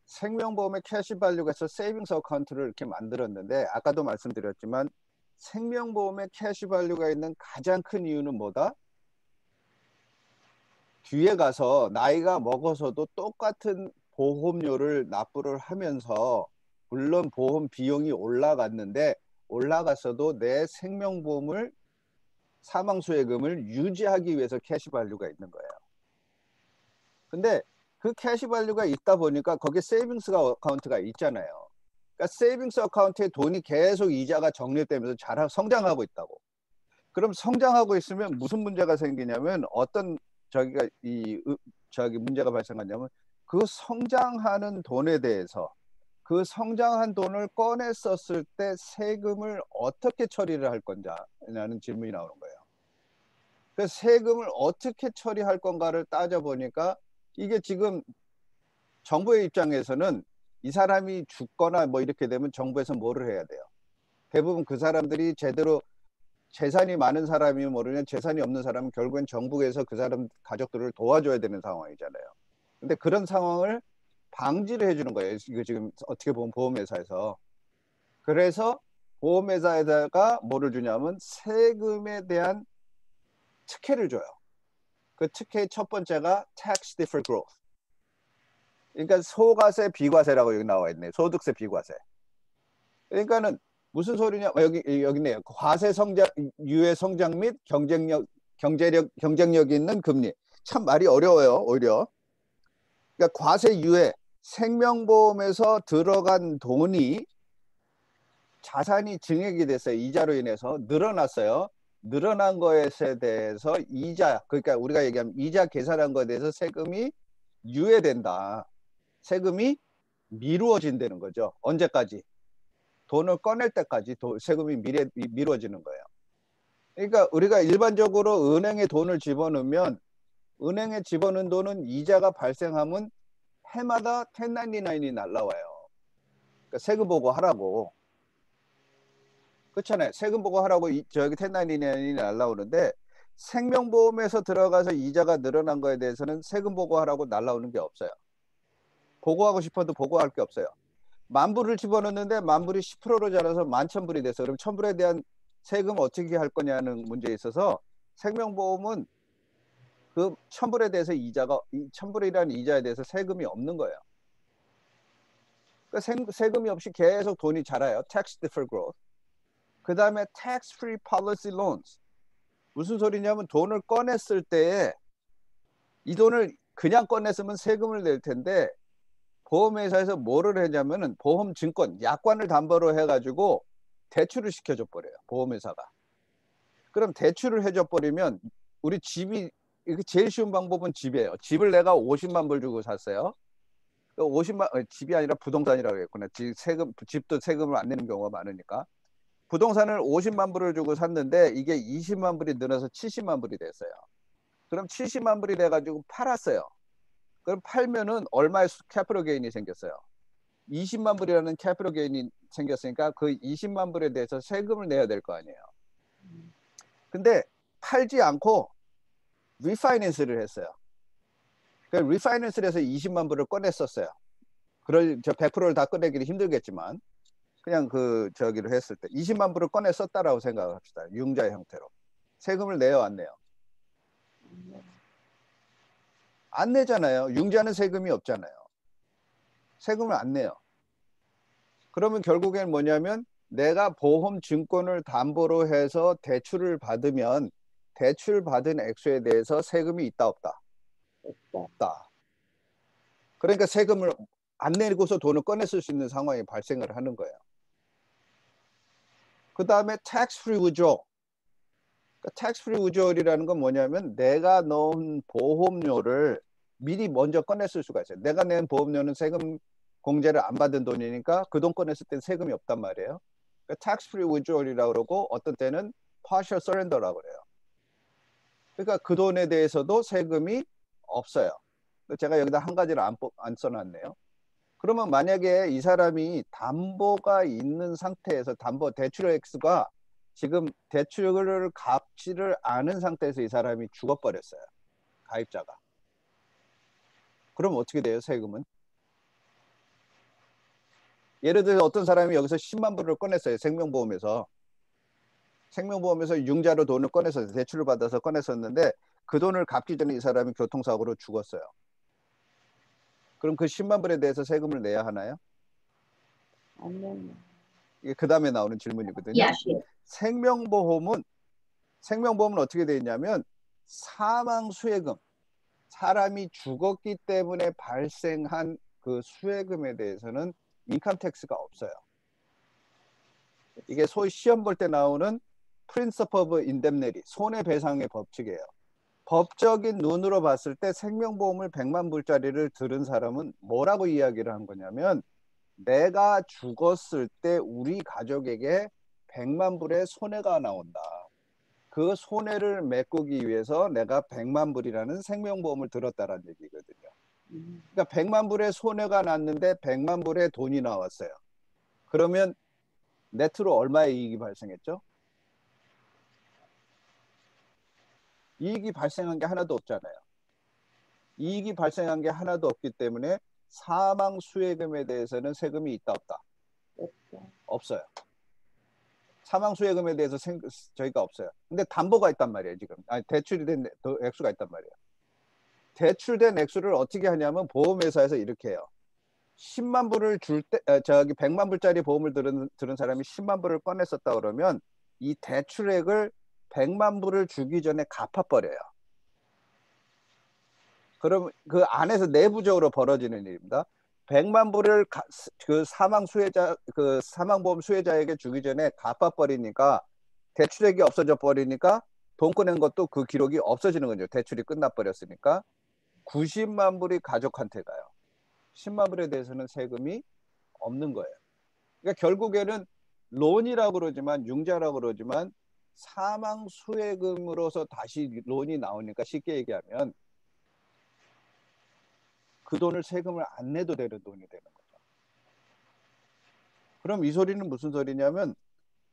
생명보험의 캐시밸류에서 세이빙스 어카운트를 이렇게 만들었는데 아까도 말씀드렸지만 생명보험의 캐시밸류가 있는 가장 큰 이유는 뭐다? 뒤에 가서 나이가 먹어서도 똑같은 보험료를 납부를 하면서 물론 보험 비용이 올라갔어도 내 생명보험을 사망수혜금을 유지하기 위해서 캐시밸류가 있는 거예요. 근데 그 캐시밸류가 있다 보니까 거기에 세이빙스 어카운트가 있잖아요. 그러니까 세이빙스 어카운트에 돈이 계속 이자가 적립되면서 성장하고 있다고. 그럼 성장하고 있으면 무슨 문제가 생기냐면 어떤 문제가 발생하냐면 그 성장하는 돈에 대해서 그 성장한 돈을 꺼내 썼을 때 세금을 어떻게 처리를 할 건가라는 질문이 나오는 거예요. 그 세금을 어떻게 처리할 건가를 따져보니까 이게 지금 정부의 입장에서는 이 사람이 죽거나 뭐 이렇게 되면 정부에서 뭐를 해야 돼요? 대부분 그 사람들이 제대로 재산이 많은 사람이면 모르면 재산이 없는 사람은 결국엔 정부에서 그 사람 가족들을 도와줘야 되는 상황이잖아요. 근데 그런 상황을 방지를 해주는 거예요. 이거 지금 어떻게 보면 보험회사에서. 그래서 보험회사에다가 뭐를 주냐면 세금에 대한 특혜를 줘요. 그 특혜의 첫 번째가 tax deferred growth. 그러니까 소과세, 비과세라고 여기 나와 있네요. 소득세, 비과세. 그러니까는 무슨 소리냐? 여기 있네요. 과세 성장, 유예 성장 및 경쟁력이 있는 금리. 참 말이 어려워요. 오히려. 그러니까 과세 유예, 생명보험에서 들어간 돈이 자산이 증액이 됐어요. 이자로 인해서 늘어났어요. 늘어난 것에 대해서 이자, 그러니까 우리가 얘기하면 이자 계산한 것에 대해서 세금이 유예된다. 세금이 미루어진다는 거죠. 언제까지? 돈을 꺼낼 때까지 세금이 미루어지는 거예요. 그러니까 우리가 일반적으로 은행에 돈을 집어넣으면 은행에 집어넣은 돈은 이자가 발생하면 해마다 1099이 날라와요. 그러니까 세금 보고 하라고. 그렇잖아요. 세금 보고 하라고 저기 1099이 날라오는데 생명보험에서 들어가서 이자가 늘어난 거에 대해서는 세금 보고하라고 날라오는 게 없어요. 보고하고 싶어도 보고할 게 없어요. 10,000불을 집어넣는데 10,000불이 10%로 자라서 11,000불이 됐어. 그럼 1,000불에 대한 세금 어떻게 할 거냐는 문제에 있어서 생명보험은 그 1,000불에 대해서 1,000불이라는 이자에 대해서 세금이 없는 거예요. 그러니까 세금이 없이 계속 돈이 자라요. Tax deferred growth. 그 다음에 tax free policy loans. 무슨 소리냐면 돈을 꺼냈을 때 이 돈을 그냥 꺼냈으면 세금을 낼 텐데 보험회사에서 뭐를 했냐면은 보험증권, 약관을 담보로 해가지고 대출을 시켜줘 버려요. 보험회사가. 그럼 대출을 해줘 버리면 우리 집이 이게 제일 쉬운 방법은 집이에요. 집을 내가 50만 불 주고 샀어요. 50만 집이 아니라 부동산이라고 했구나. 집도 세금을 안 내는 경우가 많으니까. 부동산을 50만 불을 주고 샀는데 이게 20만 불이 늘어서 70만 불이 됐어요. 그럼 70만 불이 돼가지고 팔았어요. 그럼 팔면은 얼마의 캐피털 게인이 생겼어요? 20만 불이라는 캐피털 게인이 생겼으니까 그 20만 불에 대해서 세금을 내야 될 거 아니에요. 근데 팔지 않고 리파이낸스를 했어요. 그러니까 리파이낸스를 해서 20만 불을 꺼냈었어요. 그럴 저 100%를 다 꺼내기는 힘들겠지만 그냥 저기를 했을 때 20만 불을 꺼냈었다라고 생각을 합시다. 융자의 형태로. 세금을 내요, 안 내요? 안 내잖아요. 융자는 세금이 없잖아요. 세금을 안 내요. 그러면 결국엔 뭐냐면 내가 보험 증권을 담보로 해서 대출을 받으면 대출 받은 액수에 대해서 세금이 있다 없다? 없다. 그러니까 세금을 안 내고서 돈을 꺼냈을 수 있는 상황이 발생을 하는 거예요. 그 다음에 tax free withdrawal. 그러니까 tax free withdrawal이라는 건 뭐냐면 내가 넣은 보험료를 미리 먼저 꺼냈을 수가 있어요. 내가 낸 보험료는 세금 공제를 안 받은 돈이니까 그 돈 꺼냈을 때 세금이 없단 말이에요. 그러니까 tax free withdrawal이라고 그러고 어떤 때는 partial surrender라고 그래요. 그러니까 그 돈에 대해서도 세금이 없어요. 제가 여기다 한 가지를 안 써놨네요. 그러면 만약에 이 사람이 담보가 있는 상태에서 담보 대출 액수가 지금 대출을 갚지를 않은 상태에서 이 사람이 죽어버렸어요. 가입자가. 그럼 어떻게 돼요? 세금은? 예를 들어서 어떤 사람이 여기서 10만 불을 꺼냈어요. 생명보험에서 융자로 돈을 꺼내서 대출을 받아서 꺼냈었는데 그 돈을 갚기 전에 이 사람이 교통사고로 죽었어요. 그럼 그 10만 불에 대해서 세금을 내야 하나요? 이게 그 다음에 나오는 질문이거든요. 생명보험은 어떻게 되어 있냐면 사망 수혜금, 사람이 죽었기 때문에 발생한 그 수혜금에 대해서는 인컴 텍스가 없어요. 이게 소위 시험 볼 때 나오는 Principle of Indemnity, 손해배상의 법칙이에요. 법적인 눈으로 봤을 때 생명보험을 100만 불짜리를 들은 사람은 뭐라고 이야기를 한 거냐면 내가 죽었을 때 우리 가족에게 100만 불의 손해가 나온다. 그 손해를 메꾸기 위해서 내가 100만 불이라는 생명보험을 들었다라는 얘기거든요. 그러니까 100만 불의 손해가 났는데 100만 불의 돈이 나왔어요. 그러면 네트로 얼마의 이익이 발생했죠? 이익이 발생한 게 하나도 없잖아요. 이익이 발생한 게 하나도 없기 때문에 사망 수혜금에 대해서는 세금이 있다 없다? 없죠. 없어요. 사망 수혜금에 대해서 저희가 없어요. 근데 담보가 있단 말이에요, 지금. 아니, 대출이 된 액수가 있단 말이에요. 대출된 액수를 어떻게 하냐면 보험회사에서 이렇게 해요. 10만 불을 줄 때, 100만 불짜리 보험을 들은 사람이 10만 불을 꺼냈었다 그러면 이 대출액을 100만 불을 주기 전에 갚아버려요. 그럼 그 안에서 내부적으로 벌어지는 일입니다. 100만 불을 그 사망보험 수혜자에게 주기 전에 갚아버리니까 대출액이 없어져 버리니까 돈 꺼낸 것도 그 기록이 없어지는 거죠. 대출이 끝나버렸으니까 90만 불이 가족한테 가요. 10만 불에 대해서는 세금이 없는 거예요. 그러니까 결국에는 론이라고 그러지만 융자라고 그러지만 사망 수혜금으로서 다시 론이 나오니까 쉽게 얘기하면 그 돈을 세금을 안 내도 되는 돈이 되는 거죠. 그럼 이 소리는 무슨 소리냐면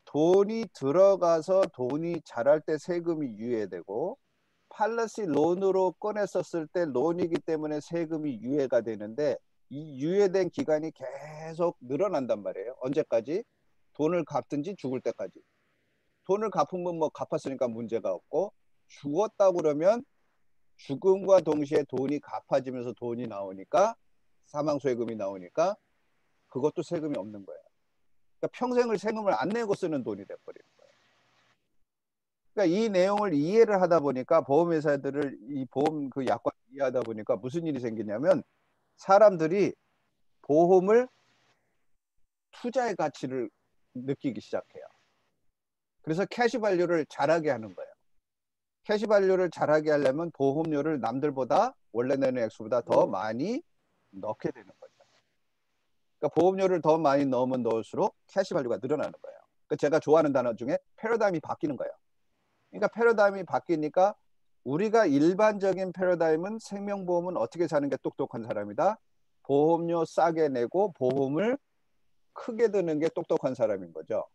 돈이 들어가서 돈이 자랄 때 세금이 유예되고 팔러시 론으로 꺼냈었을 때 론이기 때문에 세금이 유예가 되는데 이 유예된 기간이 계속 늘어난단 말이에요. 언제까지? 돈을 갚든지 죽을 때까지. 돈을 갚으면 뭐 갚았으니까 문제가 없고 죽었다 그러면 죽음과 동시에 돈이 갚아지면서 돈이 나오니까 사망수혜금이 나오니까 그것도 세금이 없는 거예요. 그러니까 평생을 세금을 안 내고 쓰는 돈이 돼버리는 거예요. 그러니까 이 내용을 이해를 하다 보니까 보험회사들을 이 보험 그 약관을 이해하다 보니까 무슨 일이 생기냐면 사람들이 보험을 투자의 가치를 느끼기 시작해요. 그래서 캐시밸류를 잘하게 하는 거예요. 캐시밸류를 잘하게 하려면 보험료를 남들보다 원래 내는 액수보다 더 많이 넣게 되는 거죠. 그러니까 보험료를 더 많이 넣으면 넣을수록 캐시밸류가 늘어나는 거예요. 그러니까 제가 좋아하는 단어 중에 패러다임이 바뀌는 거예요. 그러니까 패러다임이 바뀌니까 우리가 일반적인 패러다임은 생명보험은 어떻게 사는 게 똑똑한 사람이다. 보험료 싸게 내고 보험을 크게 드는 게 똑똑한 사람인 거죠.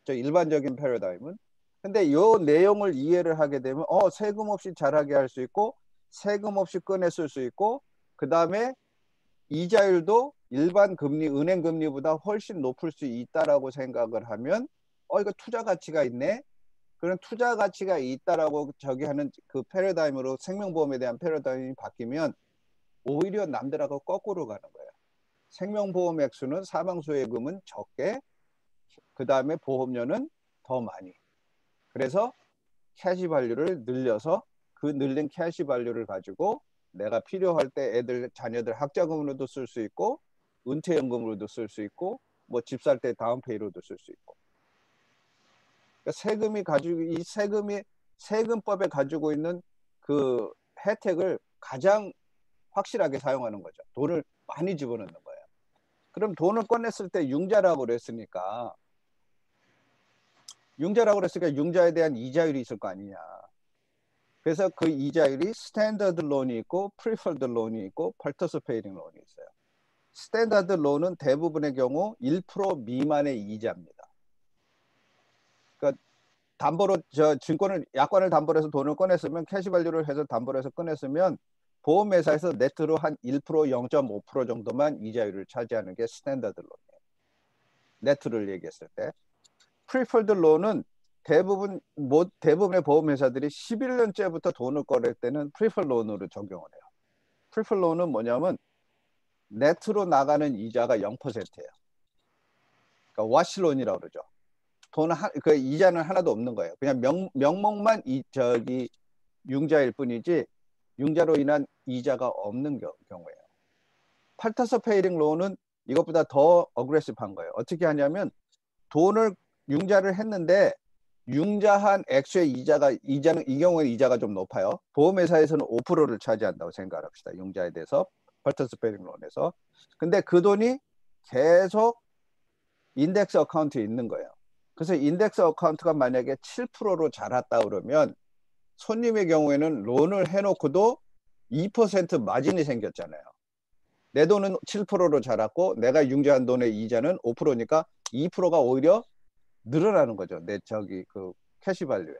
저 일반적인 패러다임은. 근데 이 내용을 이해를 하게 되면 세금 없이 잘하게 할 수 있고 세금 없이 꺼내 쓸 수 있고 그 다음에 이자율도 일반 금리, 은행 금리보다 훨씬 높을 수 있다라고 생각을 하면 이거 투자 가치가 있네. 그런 투자 가치가 있다라고 저기 하는 그 패러다임으로 생명보험에 대한 패러다임이 바뀌면 오히려 남들하고 거꾸로 가는 거예요. 생명보험 액수는 사망수혜금은 적게 그 다음에 보험료는 더 많이. 그래서 캐시밸류를 늘려서 그 늘린 캐시밸류를 가지고 내가 필요할 때 애들 자녀들 학자금으로도 쓸 수 있고 은퇴연금으로도 쓸 수 있고 뭐 집 살 때 다운페이로도 쓸 수 있고. 그러니까 세금이 가지고 이 세금법에 가지고 있는 그 혜택을 가장 확실하게 사용하는 거죠. 돈을 많이 집어넣는 거예요. 그럼 돈을 꺼냈을 때 융자라고 그랬으니까 융자에 대한 이자율이 있을 거 아니냐. 그래서 그 이자율이 스탠더드 론이 있고 프리퍼드 론이 있고 파티시페이팅 론이 있어요. 스탠더드 론은 대부분의 경우 1% 미만의 이자입니다. 그러니까 담보로 약관을 담보로 해서 돈을 꺼냈으면 캐시밸류를 해서 담보로 해서 꺼냈으면 보험회사에서 네트로 한 1%, 0.5% 정도만 이자율을 차지하는 게 스탠더드 론이에요. 네트를 얘기했을 때. 프리퍼드 론은 대부분의 보험회사들이 11년째부터 돈을 꺼낼 때는 프리퍼드 론으로 적용을 해요. 프리퍼드 론은 뭐냐면 네트로 나가는 이자가 0%예요. 그러니까 와시론이라고 그러죠. 그 이자는 하나도 없는 거예요. 그냥 명목만 융자일 뿐이지 융자로 인한 이자가 없는 경우예요. 파티시페이팅 론은 이것보다 더 어그레시브한 거예요. 어떻게 하냐면 돈을 융자를 했는데 융자한 액수의 이 경우에 이자가 좀 높아요. 보험회사에서는 5%를 차지한다고 생각합시다. 융자에 대해서 파티시페이팅 론에서. 근데 그 돈이 계속 인덱스 어카운트에 있는 거예요. 그래서 인덱스 어카운트가 만약에 7%로 자랐다 그러면 손님의 경우에는 론을 해놓고도 2% 마진이 생겼잖아요. 내 돈은 7%로 자랐고 내가 융자한 돈의 이자는 5%니까 2%가 오히려 늘어나는 거죠. 내 그 캐시밸류에.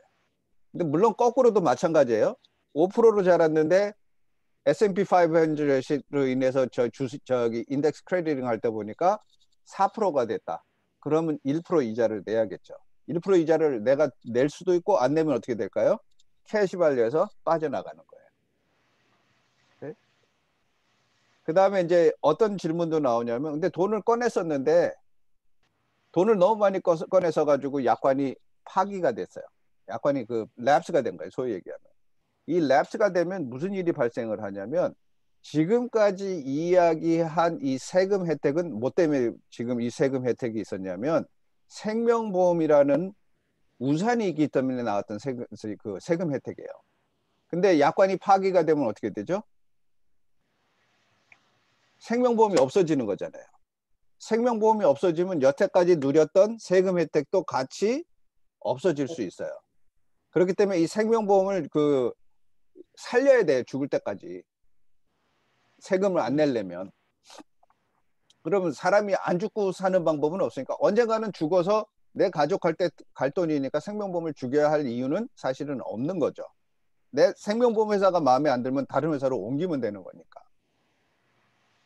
근데 물론 거꾸로도 마찬가지예요. 5%로 자랐는데 S&P 500으로 인해서 저기 인덱스 크레디팅 할 때 보니까 4%가 됐다. 그러면 1% 이자를 내야겠죠. 1% 이자를 내가 낼 수도 있고 안 내면 어떻게 될까요? 캐시밸류에서 빠져나가는 거예요. 네? 그 다음에 이제 어떤 질문도 나오냐면 근데 돈을 꺼냈었는데 돈을 너무 많이 꺼내서 가지고 약관이 파기가 됐어요. 약관이 그 랩스가 된 거예요. 소위 얘기하면. 이 랩스가 되면 무슨 일이 발생을 하냐면 지금까지 이야기한 이 세금 혜택은 뭐 때문에 지금 이 세금 혜택이 있었냐면 생명보험이라는 우산이 있기 때문에 나왔던 그 세금 혜택이에요. 근데 약관이 파기가 되면 어떻게 되죠? 생명보험이 없어지는 거잖아요. 생명보험이 없어지면 여태까지 누렸던 세금 혜택도 같이 없어질 수 있어요. 그렇기 때문에 이 생명보험을 살려야 돼요. 죽을 때까지. 세금을 안 내려면. 그러면 사람이 안 죽고 사는 방법은 없으니까 언젠가는 죽어서 내 가족 갈 돈이니까 생명보험을 죽여야 할 이유는 사실은 없는 거죠. 내 생명보험 회사가 마음에 안 들면 다른 회사로 옮기면 되는 거니까.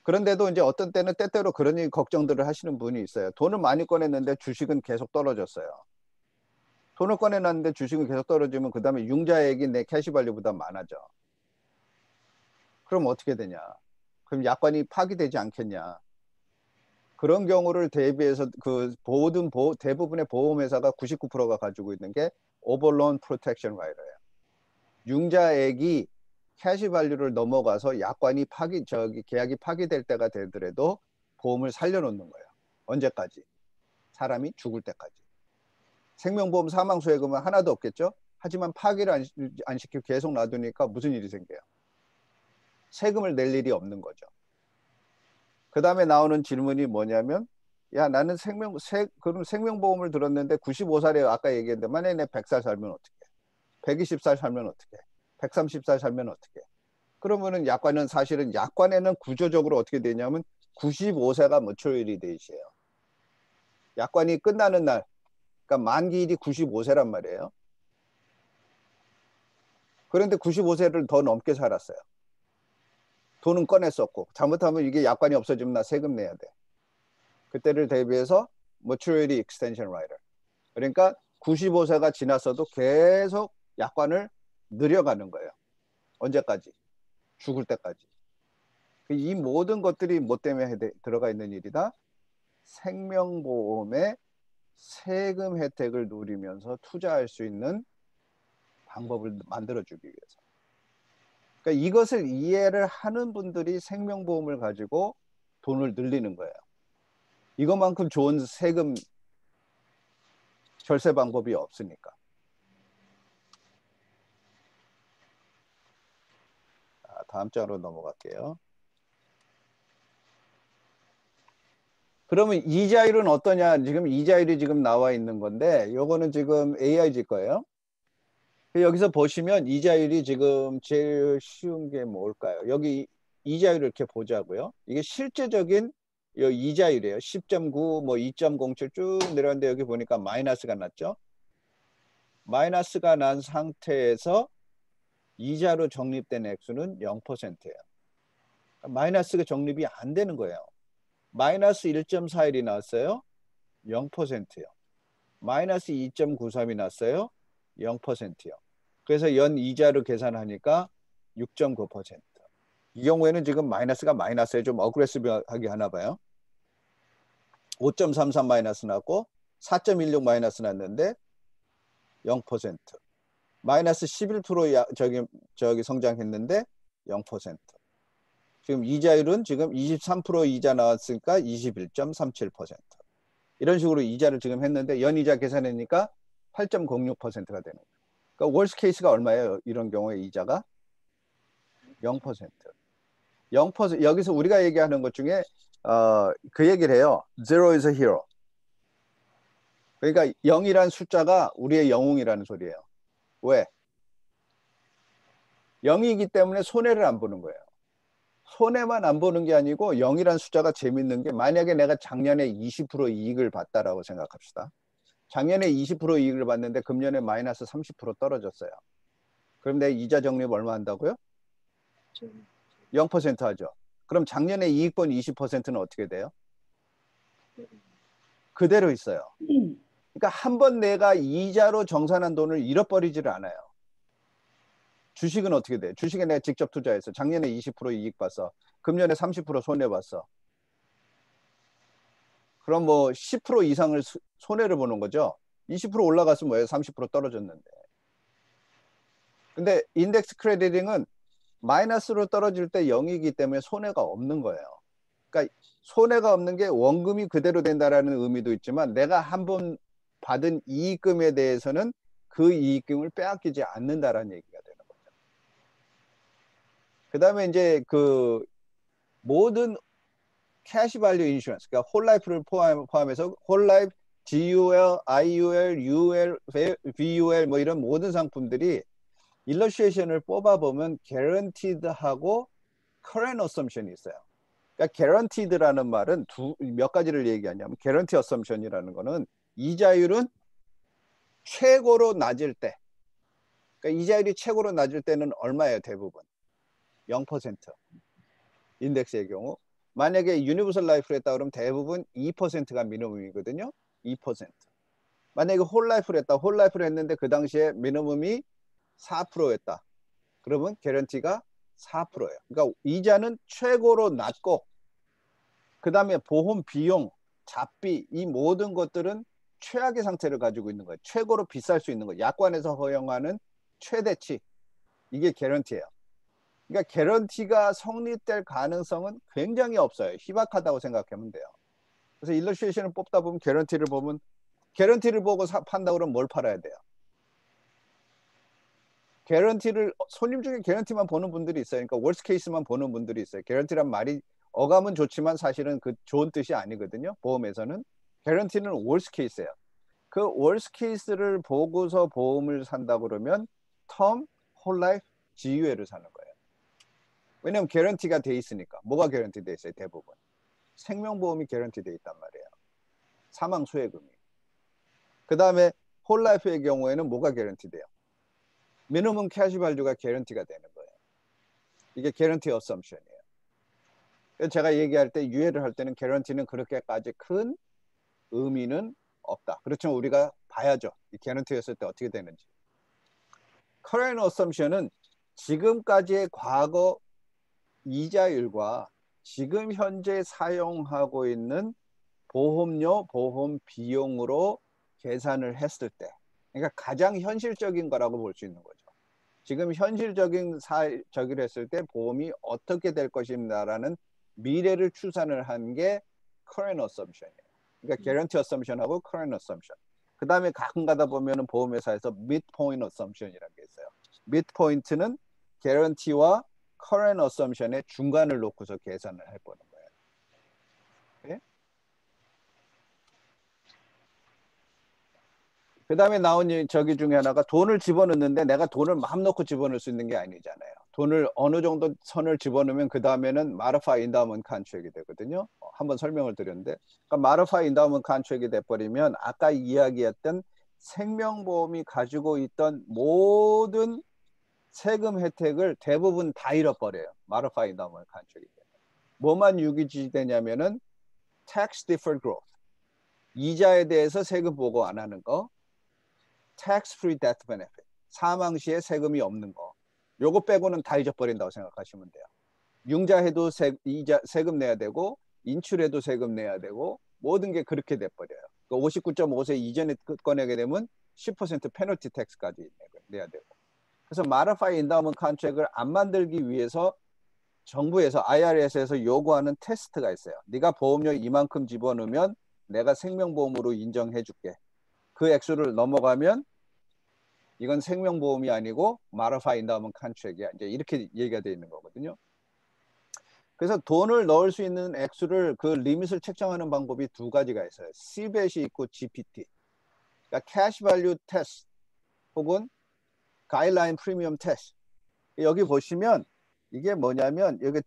그런데도 이제 어떤 때는 때때로 그런 걱정들을 하시는 분이 있어요. 돈을 많이 꺼냈는데 주식은 계속 떨어졌어요. 돈을 꺼내놨는데 주식은 계속 떨어지면 그 다음에 융자액이 내 캐시밸류보다 많아져. 그럼 어떻게 되냐? 그럼 약관이 파기되지 않겠냐? 그런 경우를 대비해서 대부분의 보험회사가 99%가 가지고 있는 게 오버론 프로텍션 라이더예요. 융자액이 캐시밸류를 넘어가서 계약이 파기될 때가 되더라도 보험을 살려놓는 거예요. 언제까지? 사람이 죽을 때까지. 생명보험 사망수혜금은 하나도 없겠죠? 하지만 파기를 안 시키고 계속 놔두니까 무슨 일이 생겨요? 세금을 낼 일이 없는 거죠. 그 다음에 나오는 질문이 뭐냐면 야 나는 그럼 생명보험을 들었는데 95살에 아까 얘기했는데 만약에 내 100살 살면 어떡해? 120살 살면 어떡해? 130살 살면 어떡해? 그러면은 사실은 약관에는 구조적으로 어떻게 되냐면 95세가 maturity date이에요. 약관이 끝나는 날, 그러니까 만기일이 95세란 말이에요. 그런데 95세를 더 넘게 살았어요. 돈은 꺼냈었고 잘못하면 이게 약관이 없어지면 나 세금 내야 돼. 그때를 대비해서 maturity extension rider. 그러니까 95세가 지났어도 계속 약관을 늘려가는 거예요. 언제까지? 죽을 때까지. 이 모든 것들이 뭐 때문에 들어가 있는 일이다? 생명보험의 세금 혜택을 누리면서 투자할 수 있는 방법을 만들어주기 위해서. 그러니까 이것을 이해를 하는 분들이 생명보험을 가지고 돈을 늘리는 거예요. 이것만큼 좋은 세금 절세 방법이 없으니까. 다음 장으로 넘어갈게요. 그러면 이자율은 어떠냐? 지금 이자율이 지금 나와 있는 건데 요거는 지금 AIG 거예요. 여기서 보시면 이자율이 지금 제일 쉬운 게 뭘까요? 여기 이자율을 이렇게 보자고요. 이게 실제적인 이자율이에요. 10.9, 뭐 2.07 쭉 내려왔는데 여기 보니까 마이너스가 났죠. 마이너스가 난 상태에서 이자로 적립된 액수는 0%예요. 마이너스가 적립이 안 되는 거예요. 마이너스 1.41이 나왔어요. 0%요. 마이너스 2.93이 났어요. 0%요. 그래서 연 이자로 계산하니까 6.9%. 이 경우에는 지금 마이너스에 좀 어그레시브하게 하나 봐요. 5.33 마이너스 났고 4.16 마이너스 났는데 0%. 마이너스 11% 저기 성장했는데 0%. 지금 이자율은 지금 23% 이자 나왔으니까 21.37%. 이런 식으로 이자를 지금 했는데 연이자 계산하니까 8.06%가 되는 거예요. 그러니까 월스 케이스가 얼마예요? 이런 경우에 이자가 0%. 0%. 여기서 우리가 얘기하는 것 중에 그 얘기를 해요. Zero is a hero. 그러니까 0이란 숫자가 우리의 영웅이라는 소리예요. 왜? 0이기 때문에 손해를 안 보는 거예요. 손해만 안 보는 게 아니고 0이란 숫자가 재밌는 게 만약에 내가 작년에 20% 이익을 봤다라고 생각합시다. 작년에 20% 이익을 봤는데 금년에 마이너스 30% 떨어졌어요. 그럼 내 이자 적립 얼마 한다고요? 0% 하죠. 그럼 작년에 이익본 20%는 어떻게 돼요? 그대로 있어요. 그러니까 한 번 내가 이자로 정산한 돈을 잃어버리지를 않아요. 주식은 어떻게 돼? 주식에 내가 직접 투자해서 작년에 20% 이익 봤어. 금년에 30% 손해봤어. 그럼 뭐 10% 이상을 손해를 보는 거죠. 20% 올라갔으면 뭐예요? 30% 떨어졌는데. 근데 인덱스 크레디팅은 마이너스로 떨어질 때 0이기 때문에 손해가 없는 거예요. 그러니까 손해가 없는 게 원금이 그대로 된다라는 의미도 있지만 내가 한번 받은 이익금에 대해서는 그 이익금을 빼앗기지 않는다라는 얘기가 되는 거죠. 그 다음에 이제 그 모든 캐시 발류 인슈런스, 그러니까 홀라이프를 포함해서 홀라이프, GUL, IUL, UL, VUL 뭐 이런 모든 상품들이 일러스트레이션을 뽑아보면 guaranteed하고 current assumption이 있어요. 그러니까 guaranteed라는 말은 몇 가지를 얘기하냐면 guarantee assumption이라는 거는 이자율은 최고로 낮을 때, 그러니까 이자율이 최고로 낮을 때는 얼마예요? 대부분 0%. 인덱스의 경우 만약에 유니버설 라이프를 했다 그러면 대부분 2%가 미니멈이거든요. 2%. 만약에 홀라이프를 했다. 홀라이프를 했는데 그 당시에 미니멈이 4%였다. 그러면 개런티가 4%예요. 그러니까 이자는 최고로 낮고 그 다음에 보험 비용, 잡비 이 모든 것들은 최악의 상태를 가지고 있는 거예요. 최고로 비쌀 수 있는 거예요. 약관에서 허용하는 최대치. 이게 개런티예요. 그러니까 개런티가 성립될 가능성은 굉장히 없어요. 희박하다고 생각하면 돼요. 그래서 일러스트레이션을 뽑다 보면 개런티를 보면 개런티를 보고 판다 그러면 뭘 팔아야 돼요? 개런티를 손님 중에 개런티만 보는 분들이 있어요. 그러니까 월스 케이스만 보는 분들이 있어요. 개런티란 말이 어감은 좋지만 사실은 그 좋은 뜻이 아니거든요. 보험에서는 개런티는 월스 케이스예요. 그 월스 케이스를 보고서 보험을 산다 그러면 텀, 홀라이프, GUL을 사는 거예요. 왜냐면 개런티가 돼 있으니까. 뭐가 개런티 돼 있어요? 대부분 생명보험이 개런티 돼 있단 말이에요. 사망 수혜금이. 그 다음에 홀라이프의 경우에는 뭐가 개런티 돼요? 미니멈 캐시 발주가 개런티가 되는 거예요. 이게 개런티 어썸션이에요. 제가 얘기할 때 유예를 할 때는 개런티는 그렇게까지 큰 의미는 없다. 그렇지만 우리가 봐야죠. 이 개런티였을 때 어떻게 되는지. current assumption은 지금까지의 과거 이자율과 지금 현재 사용하고 있는 보험료, 보험 비용으로 계산을 했을 때, 그러니까 가장 현실적인 거라고 볼 수 있는 거죠. 지금 현실적인 저기를 했을 때 보험이 어떻게 될 것인가라는 미래를 추산을 한 게 current assumption이에요. 그러니까 guarantee assumption하고 current assumption. 그 다음에 가끔 가다 보면은 보험회사에서 midpoint assumption이라는 게 있어요. midpoint는 guarantee와 current assumption의 중간을 놓고서 계산을 해보는 거예요. 네? 그 다음에 나온 저기 중에 하나가 돈을 집어넣는데 내가 돈을 마음 놓고 집어넣을 수 있는 게 아니잖아요. 돈을 어느 정도 선을 집어넣으면 그 다음에는 modified endowment contract이 되거든요. 한번 설명을 드렸는데 그러니까 modified endowment contract이 돼버리면 아까 이야기했던 생명보험이 가지고 있던 모든 세금 혜택을 대부분 다 잃어버려요. modified endowment contract이 되면. 뭐만 유지되냐면은 tax deferred growth. 이자에 대해서 세금 보고 안 하는 거. tax-free death benefit, 사망 시에 세금이 없는 거. 요거 빼고는 다 잊어버린다고 생각하시면 돼요. 융자해도 세금 내야 되고 인출해도 세금 내야 되고 모든 게 그렇게 돼버려요. 59.5세 이전에 꺼내게 되면 10% 페널티 텍스까지 내야 되고. 그래서 modified endowment contract을 안 만들기 위해서 정부에서 IRS에서 요구하는 테스트가 있어요. 네가 보험료 이만큼 집어넣으면 내가 생명보험으로 인정해 줄게. 그 액수를 넘어가면 이건 생명보험이 아니고 modified endowment contract이야. 이제 이렇게 얘기가 되어 있는 거거든요. 그래서 돈을 넣을 수 있는 액수를 그 리밋을 책정하는 방법이 두 가지가 있어요. C벳이 있고 GPT. 그러니까 캐시 밸류 테스트 혹은 가이드라인 프리미엄 테스트. 여기 보시면 이게 뭐냐면 여기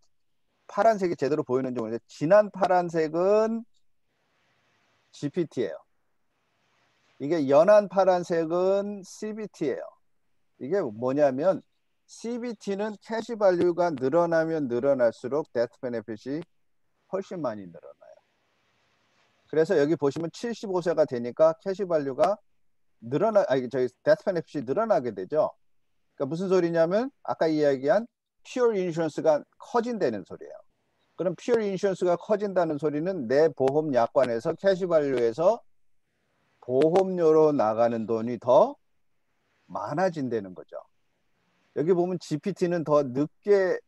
파란색이 제대로 보이는지 모르겠는데 진한 파란색은 GPT예요. 이게 연한 파란색은 CBT예요. 이게 뭐냐면 CBT는 캐시 밸류가 늘어나면 늘어날수록 데스 베네핏이 훨씬 많이 늘어나요. 그래서 여기 보시면 75세가 되니까 캐시 밸류가 데스 베네핏이 늘어나게 되죠. 그러니까 무슨 소리냐면 아까 이야기한 퓨어 인슈런스가 커진다는 소리예요. 그럼 퓨어 인슈런스가 커진다는 소리는 내 보험 약관에서 캐시 밸류에서 보험료로 나가는 돈이 더 많아진다는 거죠. 여기 보면 GPT는 더 늦게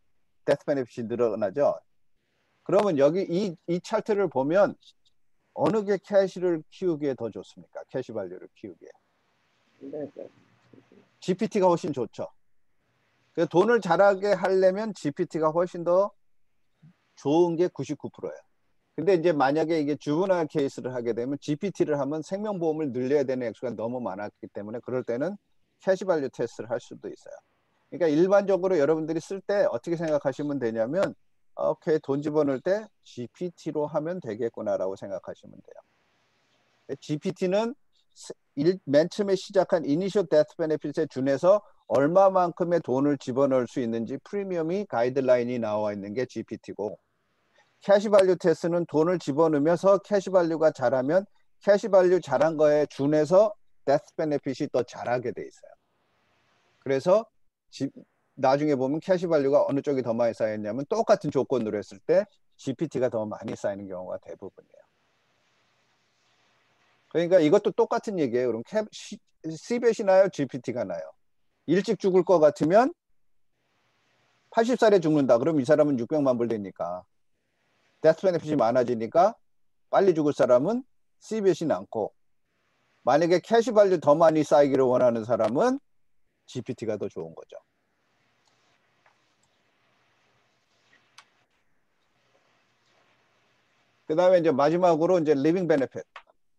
데스 베네핏이 늘어나죠. 그러면 여기 이 차트를 보면 어느 게 캐시를 키우기에 더 좋습니까? 캐시 밸류를 키우기에. 네, 네. GPT가 훨씬 좋죠. 그래서 돈을 잘하게 하려면 GPT가 훨씬 더 좋은 게 99%예요. 근데 이제 만약에 이게 주브나일 케이스를 하게 되면 GPT를 하면 생명보험을 늘려야 되는 액수가 너무 많았기 때문에 그럴 때는 캐시 밸류 테스트를 할 수도 있어요. 그러니까 일반적으로 여러분들이 쓸 때 어떻게 생각하시면 되냐면 오케이, 돈 집어넣을 때 GPT로 하면 되겠구나라고 생각하시면 돼요. GPT는 맨 처음에 시작한 이니셜 데스 베네핏에 준해서 얼마만큼의 돈을 집어넣을 수 있는지 프리미엄이 가이드라인이 나와 있는 게 GPT고, 캐시 밸류 테스트는 돈을 집어넣으면서 캐시 밸류가 잘하면 캐시 밸류 잘한 거에 준해서 데스 베네핏이 더 잘하게 돼 있어요. 그래서 나중에 보면 캐시 밸류가 어느 쪽이 더 많이 쌓였냐면 똑같은 조건으로 했을 때 GPT가 더 많이 쌓이는 경우가 대부분이에요. 그러니까 이것도 똑같은 얘기예요. 그럼 C벳이 나요? GPT가 나요? 일찍 죽을 것 같으면 80살에 죽는다. 그럼 이 사람은 600만 불 되니까 데스 베네핏이 많아지니까 빨리 죽을 사람은 C벳이 많고, 만약에 캐시 밸류 더 많이 쌓이기를 원하는 사람은 GPT가 더 좋은 거죠. 그 다음에 이제 마지막으로 이제 리빙 베네핏.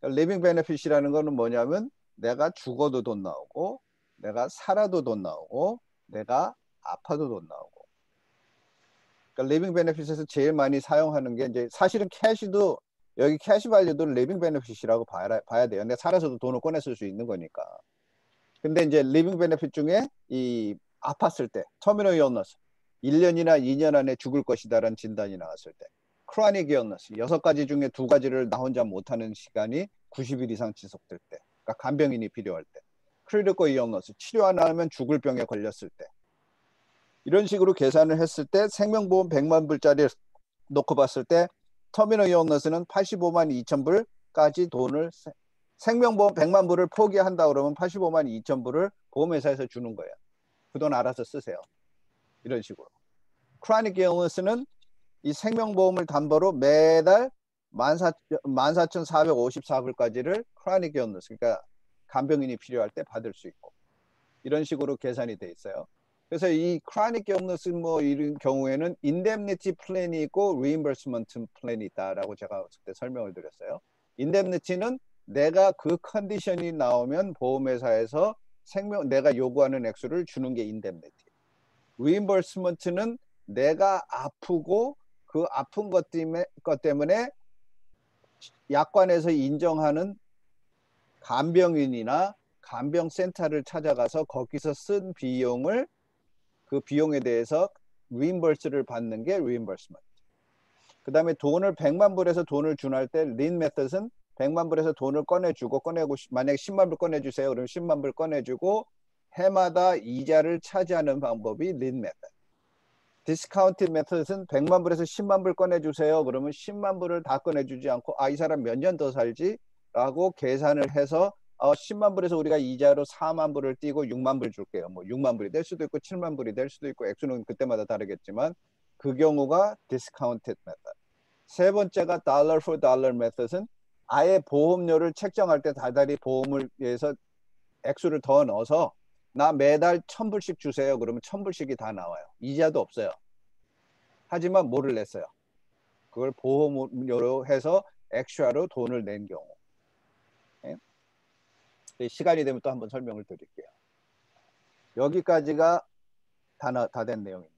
리빙 베네핏이라는 거는 뭐냐면 내가 죽어도 돈 나오고, 내가 살아도 돈 나오고, 내가 아파도 돈 나오고. 그러니까 리빙 베네핏에서 제일 많이 사용하는 게 이제 사실은 캐시도, 여기 캐시 밸류도 리빙 베네핏이라고 봐야 돼요. 내가 살아서도 돈을 꺼내 쓸 수 있는 거니까. 근데 이제 리빙 베네핏 중에 이 아팠을 때, 터미널 illness, 1년이나 2년 안에 죽을 것이다라는 진단이 나왔을 때, 크로닉 illness, 6가지 중에 2가지를 나 혼자 못하는 시간이 90일 이상 지속될 때, 그러니까 간병인이 필요할 때, 크리티컬 illness, 치료 안 하면 죽을 병에 걸렸을 때, 이런 식으로 계산을 했을 때 생명보험 100만 불짜리 놓고 봤을 때 터미널 illness는 85만 2천 불까지 돈을, 생명보험 100만 불을 포기한다 그러면 85만 2천 불을 보험회사에서 주는 거예요. 그 돈 알아서 쓰세요. 이런 식으로. 크로닉 illness는 이 생명보험을 담보로 매달 14,454불까지를 크로닉 illness, 그러니까 간병인이 필요할 때 받을 수 있고, 이런 식으로 계산이 돼 있어요. 그래서 이 크로닉 illness 뭐 이런 경우에는 인데미니티 플랜이 있고 리임버스먼트 플랜이 있다라고 제가 그때 설명을 드렸어요. 인데미니티는 내가 그 컨디션이 나오면 보험회사에서 내가 요구하는 액수를 주는 게 인데미니티. 리임버스먼트는 내가 아프고 그 아픈 것 때문에 약관에서 인정하는 간병인이나 간병센터를 찾아가서 거기서 쓴 비용을, 그 비용에 대해서 리임버스를 받는 게 리임버스먼트. 그 다음에 돈을 100만 불에서 돈을 준할 때 린 메서드는 100만 불에서 돈을 꺼내고 만약에 10만 불 꺼내주세요. 그러면 10만 불 꺼내주고 해마다 이자를 차지하는 방법이 린 메서드. 디스카운트 메서드는 100만 불에서 10만 불 꺼내주세요. 그러면 10만 불을 다 꺼내주지 않고 이 사람 몇 년 더 살지? 라고 계산을 해서 10만 불에서 우리가 이자로 4만 불을 띄고 6만 불 줄게요. 뭐 6만 불이 될 수도 있고 7만 불이 될 수도 있고 액수는 그때마다 다르겠지만 그 경우가 디스카운티드 메서드. 세 번째가 달러 포 달러 메서드는 아예 보험료를 책정할 때 다달이 보험을 위해서 액수를 더 넣어서 나 매달 1,000불씩 주세요. 그러면 1,000불씩이 다 나와요. 이자도 없어요. 하지만 뭐를 냈어요? 그걸 보험료로 해서 엑스트라로 돈을 낸 경우. 네? 시간이 되면 또 한번 설명을 드릴게요. 여기까지가 다 된 내용입니다.